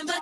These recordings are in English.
Nyumba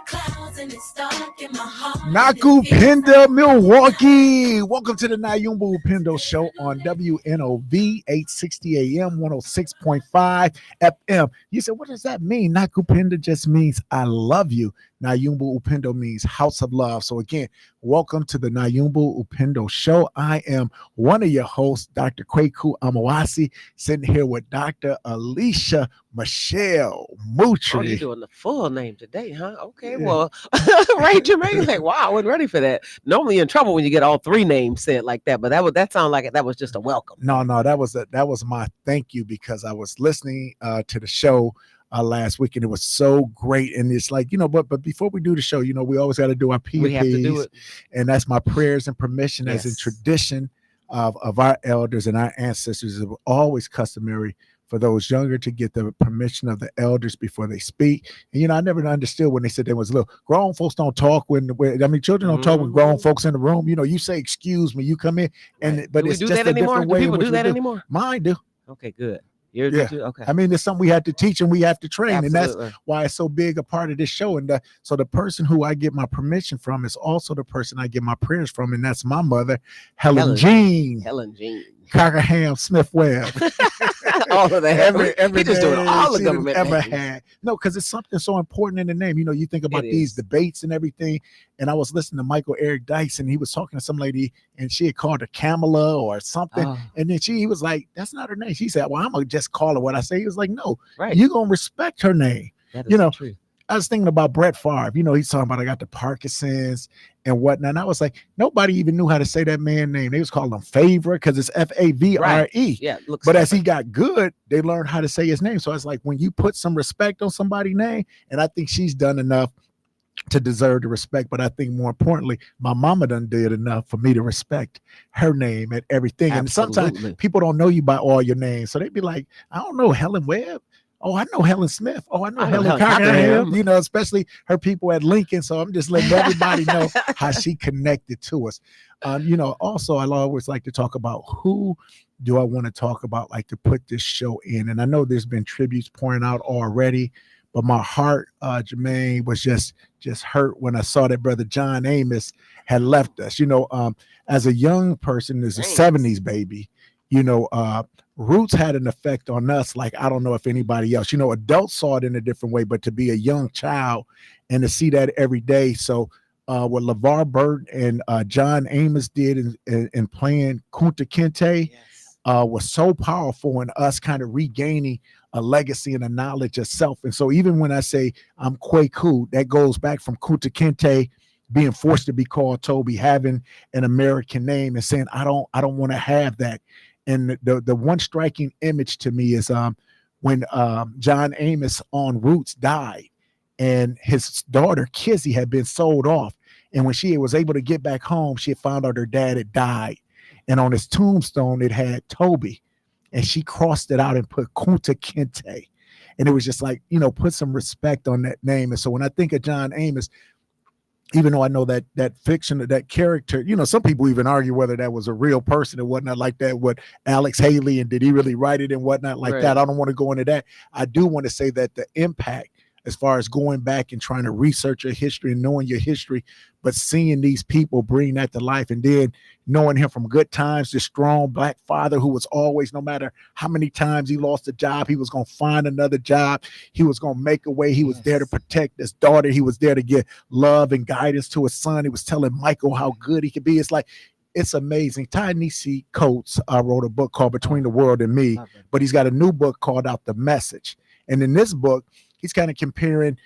Upendo, Milwaukee. Welcome to the Nyumba Upendo show on WNOV 860 AM 106.5 FM. You said, what does that mean? Nyumba Upendo just means I love you. Nyumba Upendo means house of love. So again, welcome to the Nyumba Upendo show. I am one of your hosts, Dr. Kwaku Amawasi, sitting here with Dr. Alicia Michelle Moutry. Oh, you're doing the full name today, huh? Okay, well, right, Jermaine, like, wow, I wasn't ready for that. Normally you're in trouble when you get all three names said like that, but that sounded like that was just a welcome. No, that was my thank you, because I was listening to the show last week, and it was so great. And it's like, but before we do the show, we always got to do our PPs. We have to do it. And that's my prayers and permission, as in tradition of our elders and our ancestors. It was always customary for those younger to get the permission of the elders before they speak. And, I never understood when they said there was little grown folks don't talk children don't talk with grown folks in the room. You say, excuse me, you come in, but it's just a different way. People do that anymore? Mine do. Okay, good. Okay. It's something we have to teach and we have to train. Absolutely. And that's why it's so big a part of this show. And so the person who I get my permission from is also the person I get my prayers from. And that's my mother, Helen Jean. Cockerham Smith Webb. All of that. Every just doing all the government ever had. No, because it's something so important in the name. You think about these debates and everything. And I was listening to Michael Eric Dyson. He was talking to some lady, and she had called her Kamala or something. Oh. And then he was like, "That's not her name." She said, "Well, I'm gonna just call her what I say." He was like, "No, you're gonna respect her name." That is true. I was thinking about Brett Favre. He's talking about I got the Parkinson's and whatnot. And I was like, nobody even knew how to say that man's name. They was calling him Favre because it's Favre. Right. Yeah. But as he got good, they learned how to say his name. So it's like when you put some respect on somebody's name, and I think she's done enough to deserve the respect. But I think more importantly, my mama done did enough for me to respect her name and everything. Absolutely. And sometimes people don't know you by all your names. So they'd be like, I don't know Helen Webb. Oh, I know Helen Smith. Oh, I know Helen Cockerham. Especially her people at Lincoln. So I'm just letting everybody know how she connected to us. Also, I always like to talk about who do I want to talk about, like to put this show in. And I know there's been tributes pouring out already, but my heart, Jermaine, was just hurt when I saw that Brother John Amos had left us. As a young person, as a 70s baby, Roots had an effect on us like I don't know if anybody else. Adults saw it in a different way, but to be a young child and to see that every day. So what LeVar Burton and John Amos did in playing Kunta Kinte was so powerful in us kind of regaining a legacy and a knowledge of self. And so even when I say I'm Kwaku, that goes back from Kunta Kinte being forced to be called Toby, having an American name and saying, I don't want to have that. And the one striking image to me is when John Amos on Roots died, and his daughter Kizzy had been sold off. And when she was able to get back home, she had found out her dad had died. And on his tombstone, it had Toby. And she crossed it out and put Kunta Kinte. And it was just like, put some respect on that name. And so when I think of John Amos, even though I know that fiction, that character, some people even argue whether that was a real person and whatnot like that, what Alex Haley, and did he really write it and whatnot like that. I don't want to go into that. I do want to say that the impact as far as going back and trying to research your history and knowing your history, but seeing these people bring that to life, and then knowing him from good times, this strong Black father who was always, no matter how many times he lost a job, he was going to find another job. He was going to make a way. He was there to protect his daughter. He was there to give love and guidance to his son. He was telling Michael how good he could be. It's amazing. Ta-Nehisi Coates wrote a book called Between the World and Me, but he's got a new book called Out the Message. And in this book, he's kind of comparing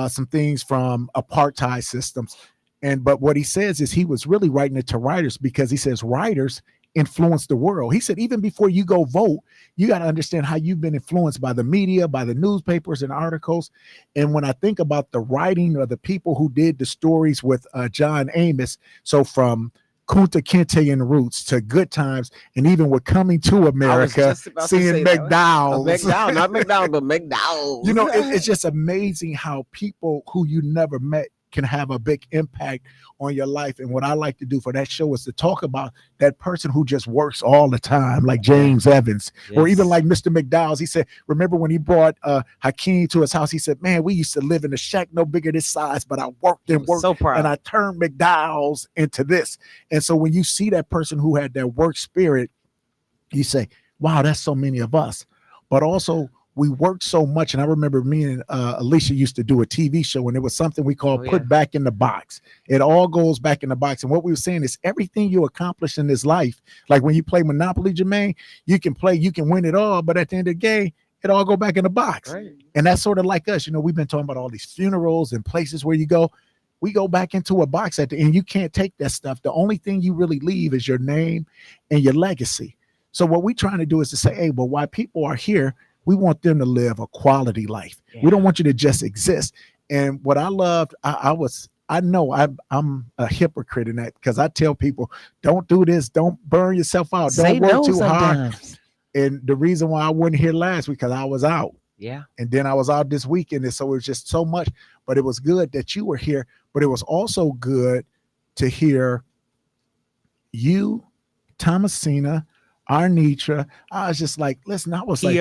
some things from apartheid systems. But what he says is he was really writing it to writers, because he says writers influence the world. He said, even before you go vote, you got to understand how you've been influenced by the media, by the newspapers and articles. And when I think about the writing of the people who did the stories with John Amos, so from Kunta Kinte and Roots to Good Times, and even with Coming to America, seeing McDowell's. Not McDowell's, but McDowell's. It's just amazing how people who you never met can have a big impact on your life. And what I like to do for that show is to talk about that person who just works all the time, like James Evans, or even like Mr. McDowell's. He said, remember when he brought Hakeem to his house, he said, man, we used to live in a shack no bigger this size, but I worked and worked, so proud. and I turned McDowell's into this. And so when you see that person who had that work spirit, you say, wow, that's so many of us. But also, we worked so much. And I remember me and Alicia used to do a TV show, and it was something we called Put Back in the Box. It all goes back in the box. And what we were saying is everything you accomplish in this life, like when you play Monopoly, Jermaine, you can win it all, but at the end of the game, it all go back in the box. Right. And that's sort of like us. We've been talking about all these funerals and places where you go. We go back into a box at the end. You can't take that stuff. The only thing you really leave is your name and your legacy. So what we're trying to do is to say, hey, well, while people are here, we want them to live a quality life. Yeah. We don't want you to just exist. And what I loved, I know I'm a hypocrite in that, because I tell people, don't do this, don't burn yourself out, don't work too hard. And the reason why I wasn't here last week, because I was out. Yeah. And then I was out this weekend. And so it was just so much, but it was good that you were here. But it was also good to hear you, Thomasina, Arnitra. I was just like, listen, I was like,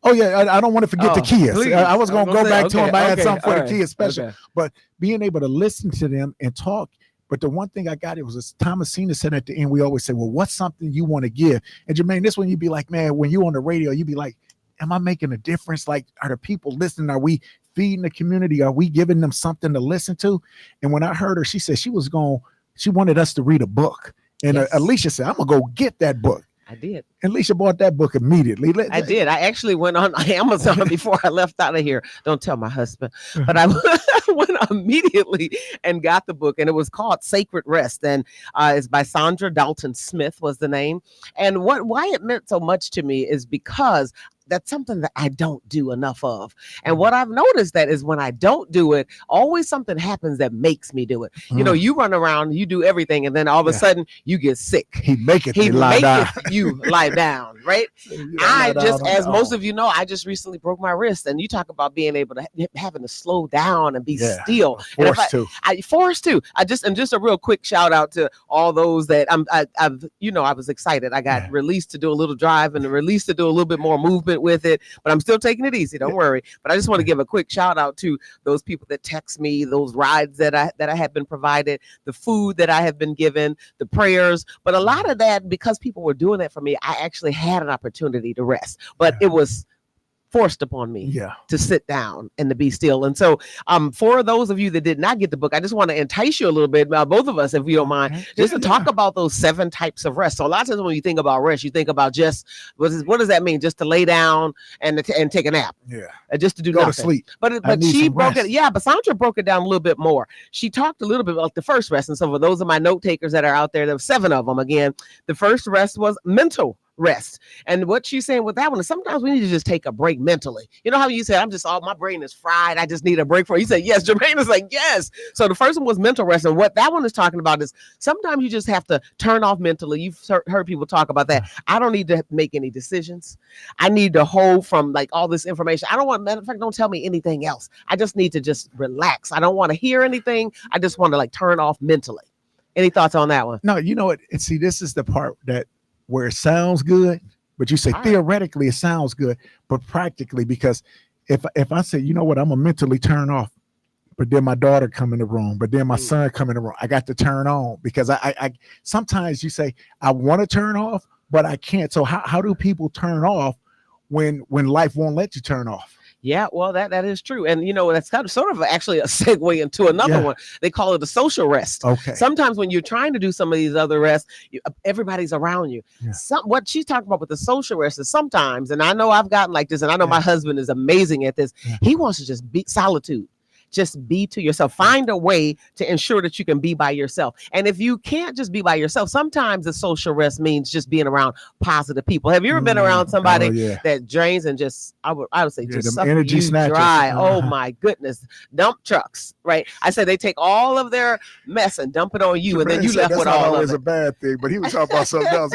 oh yeah, I don't want to forget the kids. I was going to go back to them. I had something for the kids special. But being able to listen to them and talk. But the one thing I got, it was Thomasina said at the end, we always say, well, what's something you want to give? And Jermaine, this one, you'd be like, man, when you on the radio, you'd be like, am I making a difference? Like, are the people listening? Are we feeding the community? Are we giving them something to listen to? And when I heard her, she said she wanted us to read a book. And Alicia said, I'm going to go get that book. I did. And Alicia bought that book immediately. I did. I actually went on Amazon before I left out of here. Don't tell my husband. But I went immediately and got the book. And it was called Sacred Rest. And it's by Sandra Dalton Smith was the name. And why it meant so much to me is because that's something that I don't do enough of. And what I've noticed that is when I don't do it, always something happens that makes me do it. You run around, you do everything, and then all of a sudden you get sick. He maketh you lie down, right? As most of you know, I just recently broke my wrist, and you talk about being able to having to slow down and be still. Forced to. Just a real quick shout out to all those that I was excited. I got released to do a little drive and released to do a little bit more movement with it, but I'm still taking it easy. Don't worry. But I just want to give a quick shout out to those people that text me, those rides that I have been provided, the food that I have been given, the prayers. But a lot of that, because people were doing that for me, I actually had an opportunity to rest, but it was forced upon me to sit down and to be still. And so for those of you that did not get the book, I just want to entice you a little bit, both of us, if you don't mind, just to talk about those 7 types of rest. So a lot of times when you think about rest, you think about just, what does that mean? Just to lay down and take a nap. Yeah. Just to do Go nothing. to sleep. But she broke it. Yeah, but Sandra broke it down a little bit more. She talked a little bit about the first rest. And so for those of my note takers that are out there, there were 7 of them. Again, the first rest was mental rest. And what she's saying with that one is sometimes we need to just take a break mentally. You know how you said, my brain is fried, I just need a break for it. You said, yes. Jermaine is like, yes. So the first one was mental rest. And what that one is talking about is sometimes you just have to turn off mentally. You've heard people talk about that. I don't need to make any decisions. I need to hold from like all this information. I don't want, matter of fact, don't tell me anything else. I just need to just relax. I don't want to hear anything. I just want to like turn off mentally. Any thoughts on that one? No, you know what? And see, this is the part where it sounds good, but you say theoretically it sounds good, but practically, because if I say, you know what, I'm gonna mentally turn off, but then my daughter come in the room, but then my son come in the room, I got to turn on, because I sometimes you say I want to turn off, but I can't. So how do people turn off when life won't let you turn off? Yeah, well, that is true. And, that's kind of sort of actually a segue into another one. They call it a social rest. Okay. Sometimes when you're trying to do some of these other rests, everybody's around you. Yeah. What she's talking about with the social rest is sometimes, and I know I've gotten like this, and I know my husband is amazing at this. Yeah. He wants to just be solitude. Just be to yourself. Find a way to ensure that you can be by yourself. And if you can't just be by yourself, sometimes the social rest means just being around positive people. Have you ever been around somebody that drains and just, I would say, just suck energy you dry? Oh my goodness. Dump trucks, right? I said they take all of their mess and dump it on you, and then you left with all of it. That's a bad thing, but he was talking about something else.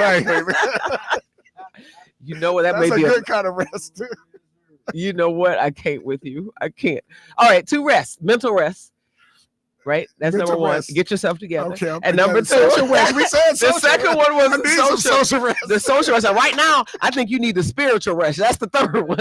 You know what? That may be a good kind of rest too. You know what? I can't with you. I can't. All right, 2 rests. Mental rest. right? That's mental number one. rest. Get yourself together. Okay, and number two, social rest. We said the second one was the social rest. The social rest. And right now, I think you need the spiritual rest. That's the third one.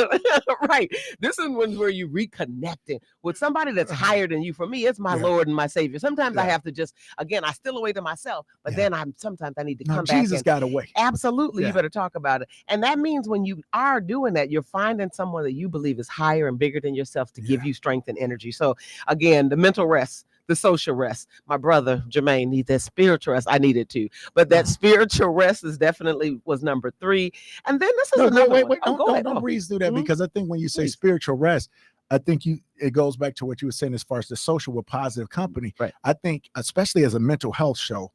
Right. This is where you reconnecting with somebody that's higher than you. For me, it's my Lord and my Savior. Sometimes I have to just, again, I still away to myself, but then sometimes I need to come back. Jesus got away. Absolutely. You better talk about it. And that means when you are doing that, you're finding someone that you believe is higher and bigger than yourself to give you strength and energy. So again, the mental rest, the social rest. My brother Jermaine needs that spiritual rest. I needed to, but that spiritual rest is definitely was number 3. And then this is another one. Don't breeze through that because I think when you say spiritual rest, I think it goes back to what you were saying as far as the social with positive company. Right. I think, especially as a mental health show,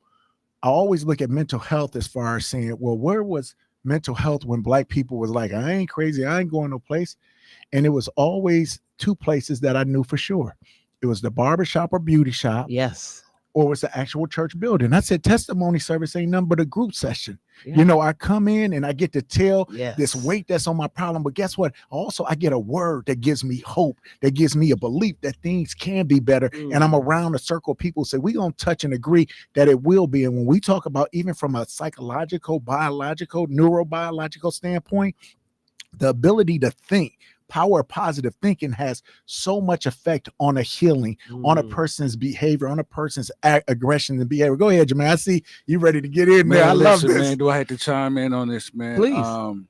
I always look at mental health as far as saying, well, where was mental health when Black people was like, I ain't crazy, I ain't going no place. And it was always 2 places that I knew for sure. It was the barbershop or beauty shop. Yes. Or it was the actual church building. I said testimony service ain't nothing but a group session. Yeah. You know, I come in and I get to tell this weight that's on my problem. But guess what? Also, I get a word that gives me hope, that gives me a belief that things can be better. And I'm around a circle of people who say, we're going to touch and agree that it will be. And when we talk about even from a psychological, biological, neurobiological standpoint, the ability to think, power of positive thinking has so much effect on a healing, on a person's behavior, on a person's aggression and behavior. Go ahead, Jermaine. I see you ready to get in there. I love this. Man, do I have to chime in on this, man? Please.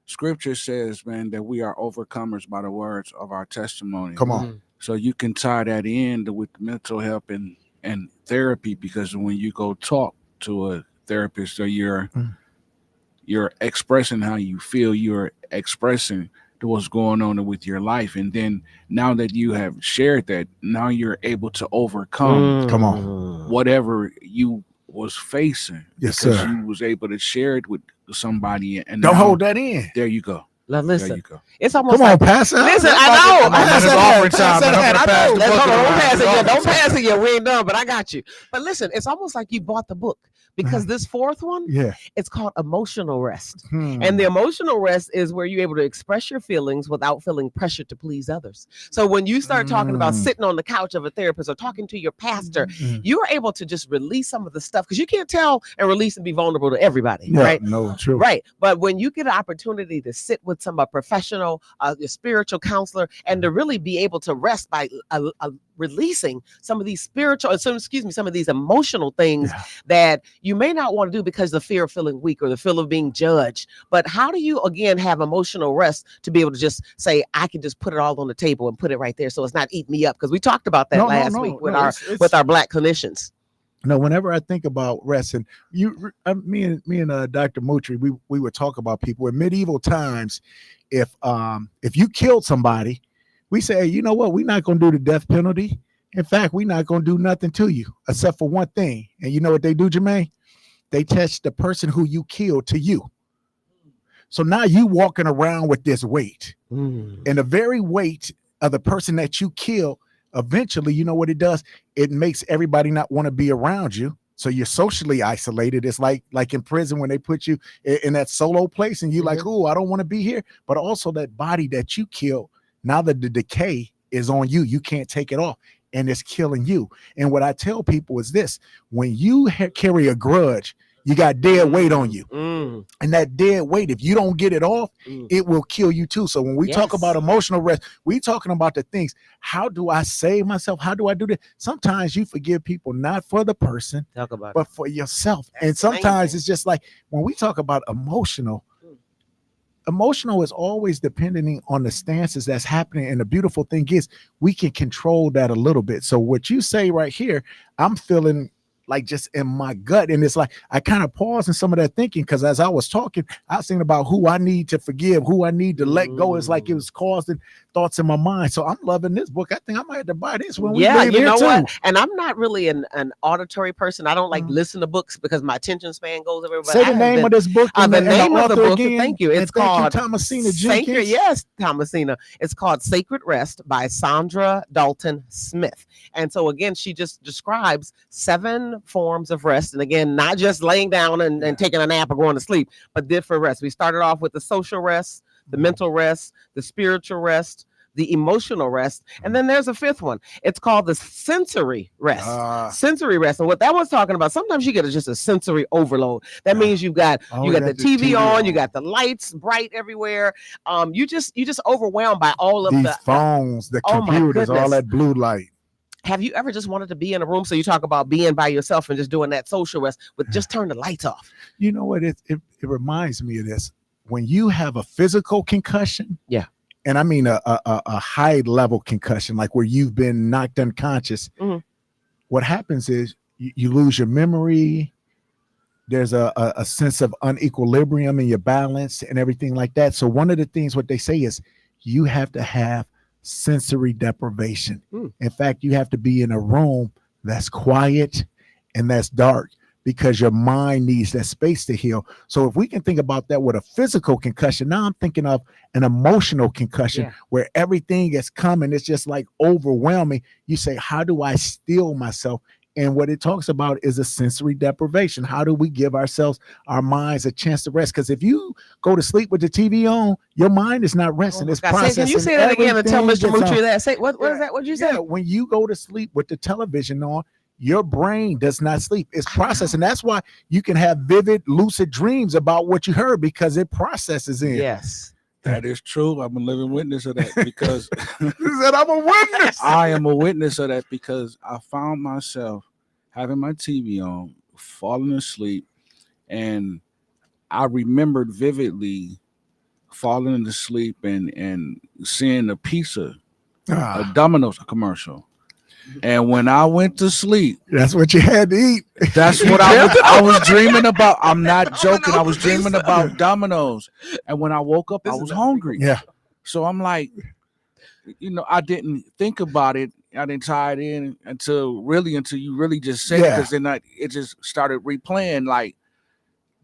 Scripture says, man, that we are overcomers by the words of our testimony. Come on. So you can tie that in with mental health and therapy, because when you go talk to a therapist or you're expressing how you feel, you're expressing what's going on with your life, and then now that you have shared that, now you're able to overcome whatever you was facing. Yes, because sir. you was able to share it with somebody, and don't hold that in. There you go. Now listen, there you go. It's almost come on, Pastor. Listen, I know. Don't pass it yet. We ain't done, but I got you. But listen, it's almost like you bought the book, because this fourth one, it's called emotional rest. And the emotional rest is where you're able to express your feelings without feeling pressure to please others. So when you start talking about sitting on the couch of a therapist or talking to your pastor, you are able to just release some of the stuff, because you can't tell and release and be vulnerable to everybody, right? No, true. Right. But when you get an opportunity to sit with some professional, your spiritual counselor, and to really be able to rest by releasing some of these some of these emotional things that you may not want to do because of the fear of feeling weak or the fear of being judged. But how do you, again, have emotional rest to be able to just say, I can just put it all on the table and put it right there so it's not eating me up? Because we talked about that last week with our Black clinicians. No, whenever I think about rest, and me and Dr. Mutri, we would talk about people in medieval times. If you killed somebody, we say, hey, you know what? We're not going to do the death penalty. In fact, we're not going to do nothing to you except for one thing. And you know what they do, Jermaine? They attach the person who you killed to you. So now you walking around with this weight, and the very weight of the person that you kill. Eventually, you know what it does? It makes everybody not want to be around you. So you're socially isolated. It's like in prison when they put you in that solo place and you're like, oh, I don't want to be here. But also that body that you killed, now that the decay is on you, you can't take it off, and it's killing you. And what I tell people is this: when you carry a grudge, you got dead weight on you. And that dead weight, if you don't get it off, it will kill you too. So when we talk about emotional rest, we talking about the things. How do I save myself? How do I do that? Sometimes you forgive people, not for the person, but for yourself. And sometimes it's just like when we talk about emotional is always depending on the stances that's happening. And the beautiful thing is we can control that a little bit. So what you say right here, I'm feeling like just in my gut. And it's like, I kind of paused in some of that thinking, because as I was talking, I was thinking about who I need to forgive, who I need to let go. It's like it was causing thoughts in my mind. So I'm loving this book. I think I might have to buy this when we leave here too. What? And I'm not really an auditory person. I don't like listen to books because my attention span goes everywhere. Say the name of this book. The name of the book. Again, thank you. It's called Thomasina Jenkins. Thomasina. It's called Sacred Rest by Sandra Dalton Smith. And so again, she just describes 7 forms of rest. And again, not just laying down and taking a nap or going to sleep, but different rest. We started off with the social rest, the mental rest, the spiritual rest, the emotional rest. And then there's a fifth one. It's called the sensory rest. Sensory rest. And what that one's talking about, sometimes you get just a sensory overload. That means you got the TV on, you got the lights bright everywhere. You just overwhelmed by all of these phones, the computers, all that blue light. Have you ever just wanted to be in a room? So you talk about being by yourself and just doing that social rest, but just turn the lights off. You know what? It reminds me of this. When you have a physical concussion, and I mean a high level concussion, like where you've been knocked unconscious, what happens is you lose your memory. There's a sense of unequilibrium in your balance and everything like that. So one of the things what they say is you have to have sensory deprivation. In fact, you have to be in a room that's quiet and that's dark, because your mind needs that space to heal. So if we can think about that with a physical concussion, now I'm thinking of an emotional concussion where everything is coming. It's just like overwhelming. You say, how do I still myself? And what it talks about is a sensory deprivation. How do we give our minds a chance to rest? Because if you go to sleep with the TV on, your mind is not resting. It's processing. Can you say that again and tell Mr. Mutri that? Say what is that? What you say? Yeah, when you go to sleep with the television on, your brain does not sleep. It's processing. That's why you can have vivid, lucid dreams about what you heard, because it processes in. Yes. That is true. I'm a living witness of that, because he said, I'm a witness. I am a witness of that, because I found myself having my TV on, falling asleep, and I remembered vividly falling asleep and seeing a pizza, a Domino's commercial. And when I went to sleep, that's what you had to eat. That's what I was dreaming about. I'm not joking. I was dreaming about Domino's. And when I woke up, I was hungry. Yeah. So I'm like, I didn't think about it. I didn't tie it in until you really just said it, because then it just started replaying. Like,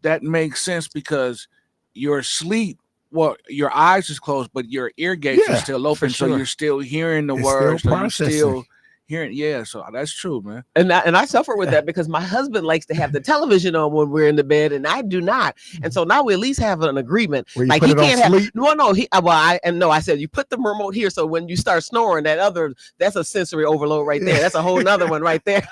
that makes sense, because you're asleep. Well, your eyes is closed, but your ear gates are still open. So you're still hearing the words. So you're still hearing, so that's true, man. And I suffer with that, because my husband likes to have the television on when we're in the bed, and I do not. And so now we at least have an agreement. Like, he can't have I said you put the remote here, so when you start snoring, that's a sensory overload right there. That's a whole nother one right there.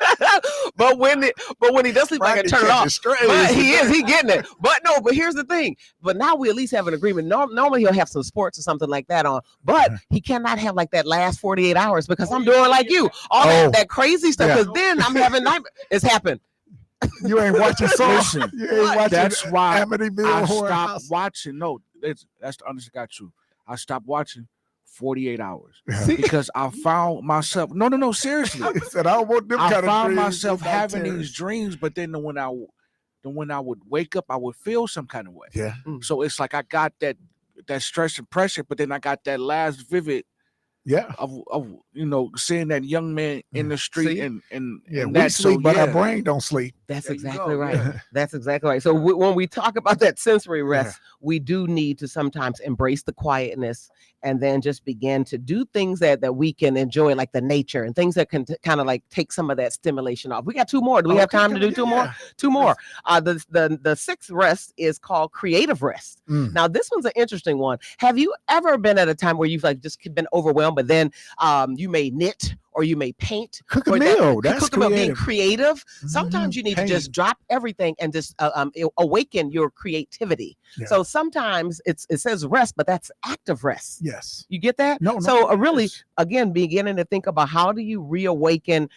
but when he does sleep, I can turn it off. But he getting it. But here's the thing. But now we at least have an agreement. Normally he'll have some sports or something like that on, but he cannot have like that last 48 hours, because I'm doing like you. All that crazy stuff, because then I'm having nightmares. It's happened. You ain't watching songs. That's why I stopped watching. No, that's the honest God truth. I stopped watching 48 hours because I found myself. No, seriously. I said, I don't want them kind of dreams. I found myself having these dreams, but then when I would wake up, I would feel some kind of way. Yeah. So it's like I got that stress and pressure, but then I got that last vivid. Yeah, of seeing that young man in the street, and we sleep, but our brain don't sleep. That's exactly right. Yeah. That's exactly right. So when we talk about that sensory rest, we do need to sometimes embrace the quietness, and then just begin to do things that we can enjoy, like the nature and things that can kind of like take some of that stimulation off. We got two more. Do we have time to do two more? Two more. The sixth rest is called creative rest. Now this one's an interesting one. Have you ever been at a time where you've like just been overwhelmed, but then you may knit, or you may paint, cook a meal. That's creative. Being creative. Sometimes you need to just drop everything and just awaken your creativity. Yeah. So sometimes it says rest, but that's active rest. Yes. You get that? No. So really, again, beginning to think about how do you reawaken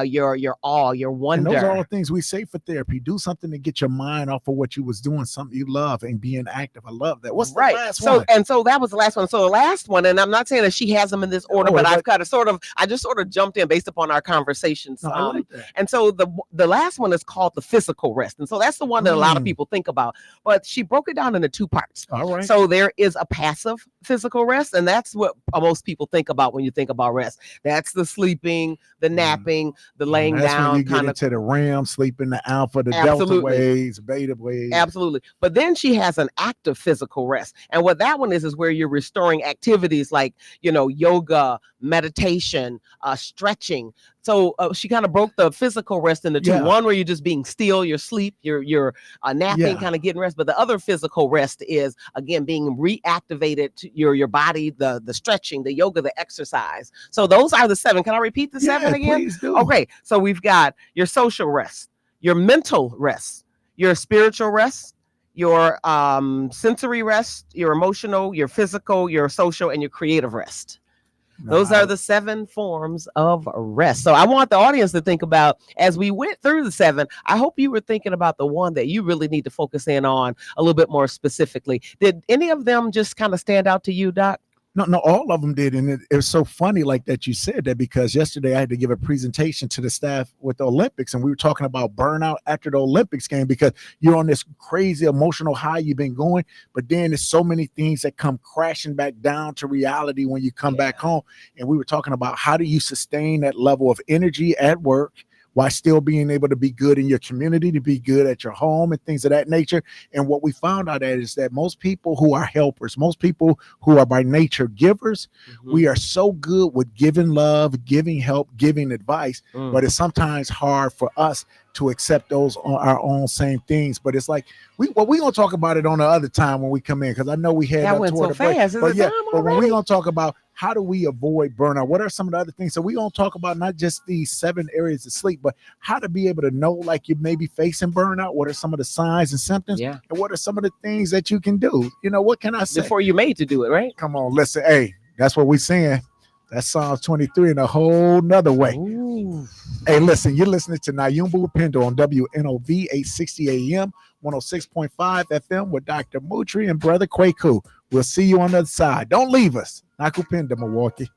your awe, your wonder. And those are all the things we say for therapy. Do something to get your mind off of what you was doing, something you love, and being active. I love that. What's the last one? So that was the last one. So the last one, and I'm not saying that she has them in this order, but I've kind of I just jumped in based upon our conversations. I like that. And so the last one is called the physical rest. And so that's the one that a lot of people think about. But she broke it down into two parts. All right. So there is a passive physical rest, and that's what most people think about when you think about rest. That's the sleeping, the napping, the laying down. When you get into the REM, sleeping, the alpha, the delta waves, beta waves. Absolutely. But then she has an active physical rest. And what that one is where you're restoring activities like, yoga, meditation, stretching. So she kind of broke the physical rest into two. One where you're just being still, you're sleep, you're napping, kind of getting rest. But the other physical rest is, again, being reactivated to your body, the stretching, the yoga, the exercise. So those are the 7. Can I repeat the 7 again? Please do. Okay, so we've got your social rest, your mental rest, your spiritual rest, your sensory rest, your emotional, your physical, your social, and your creative rest. Those are the 7 forms of rest. So I want the audience to think about, as we went through the 7, I hope you were thinking about the one that you really need to focus in on a little bit more specifically. Did any of them just kind of stand out to you, Doc? No, all of them did. And it was so funny like that you said that, because yesterday I had to give a presentation to the staff with the Olympics, and we were talking about burnout after the Olympics game, because you're on this crazy emotional high you've been going, but then there's so many things that come crashing back down to reality when you come back home. And we were talking about, how do you sustain that level of energy at work while still being able to be good in your community, to be good at your home and things of that nature. And what we found out is that most people who are helpers, most people who are by nature givers, we are so good with giving love, giving help, giving advice, but it's sometimes hard for us to accept those on our own same things. But it's like, we're gonna talk about it on the other time when we come in, because I know we had that went so fast. But when we're gonna talk about how do we avoid burnout, what are some of the other things? So we're gonna talk about not just these 7 areas of sleep, but how to be able to know, like, you may be facing burnout. What are some of the signs and symptoms? And what are some of the things that you can do? What can I say? Before you're made to do it, right? Come on, listen. Hey, that's what we're saying. That's Psalms 23 in a whole nother way. Ooh. Hey, listen, you're listening to Nyumba Upendo on WNOV 860 AM, 106.5 FM with Dr. Mutri and Brother Kwaku. We'll see you on the other side. Don't leave us. Nakupenda, Milwaukee.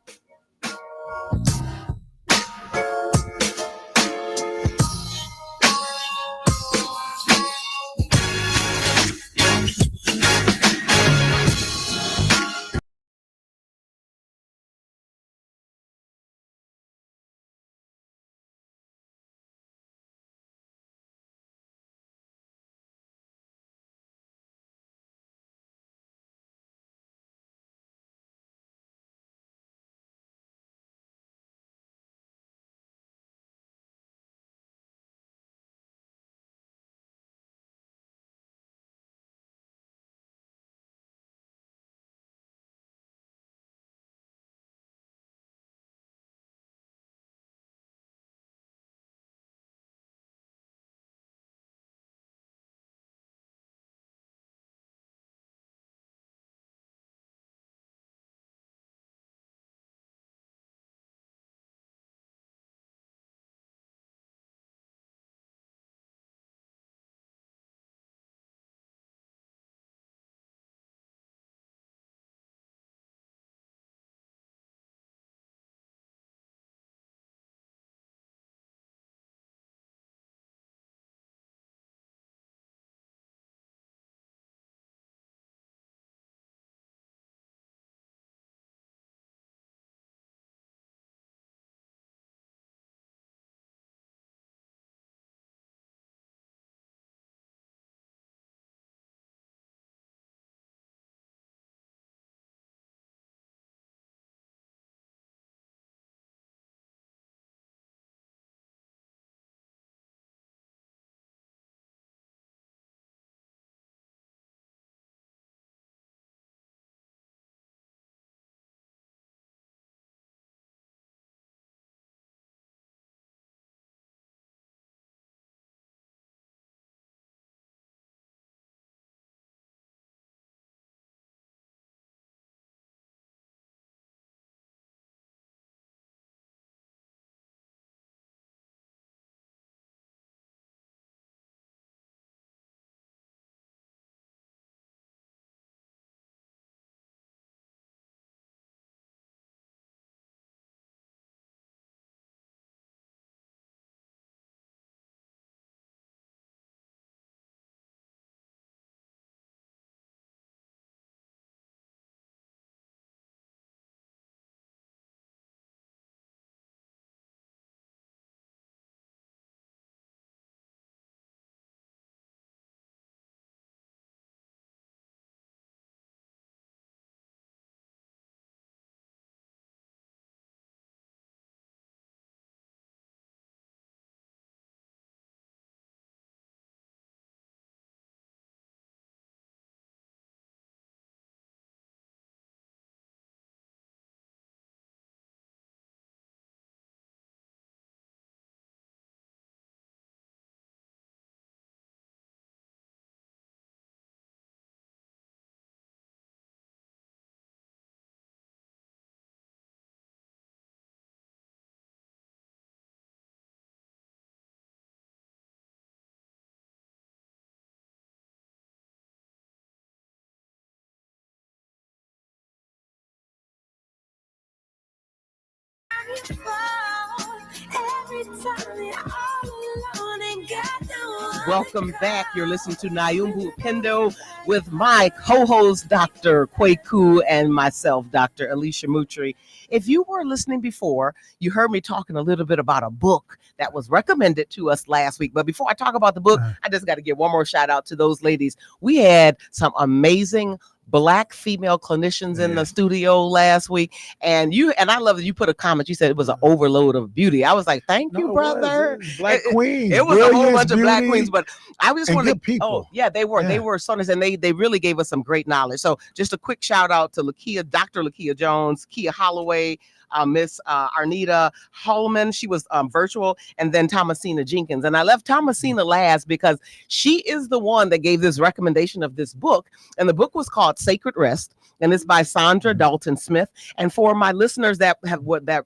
Welcome back. You're listening to Nyumba Upendo with my co-host, Dr. Kweku, and myself, Dr. Alicia Mutri. If you were listening before, you heard me talking a little bit about a book that was recommended to us last week. But before I talk about the book, I just got to give one more shout out to those ladies. We had some amazing Black female clinicians in the studio last week, and I love that you put a comment. You said it was an overload of beauty. I was like, thank you, brother. Black queens. It was a whole bunch of Black queens, but I just want to people. Oh yeah, they were stoners, and they really gave us some great knowledge. So just a quick shout out to Dr. Lakia Jones, Kia Holloway, Miss Arnita Holloman. She was virtual, and then Thomasina Jenkins. And I left Thomasina last because she is the one that gave this recommendation of this book. And the book was called Sacred Rest, and it's by Sandra Dalton Smith. And for my listeners that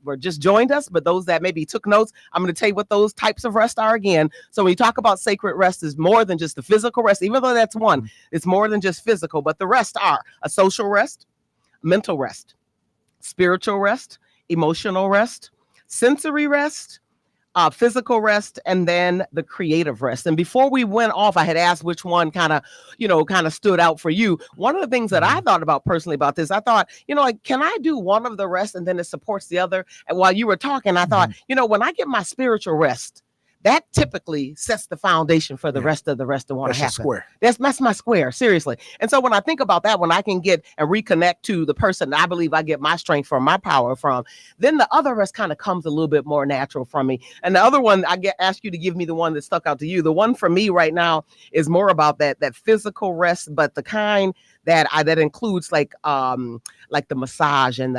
were just joined us, but those that maybe took notes, I'm going to tell you what those types of rest are again. So when you talk about sacred rest, is more than just the physical rest, even though that's one. It's more than just physical, but the rest are a social rest, mental rest, spiritual rest, emotional rest, sensory rest, physical rest, and then the creative rest. And before we went off, I had asked which one kind of stood out for you. One of the things that I thought about personally about this, I thought, can I do one of the rest and then it supports the other? And while you were talking, I thought, when I get my spiritual rest, that typically sets the foundation for the rest of what happens. Square. That's my square, seriously. And so when I think about that, when I can get and reconnect to the person that I believe I get my strength from, my power from, then the other rest kind of comes a little bit more natural from me. And the other one, ask you to give me the one that stuck out to you. The one for me right now is more about that physical rest, but the kind that includes like the massage and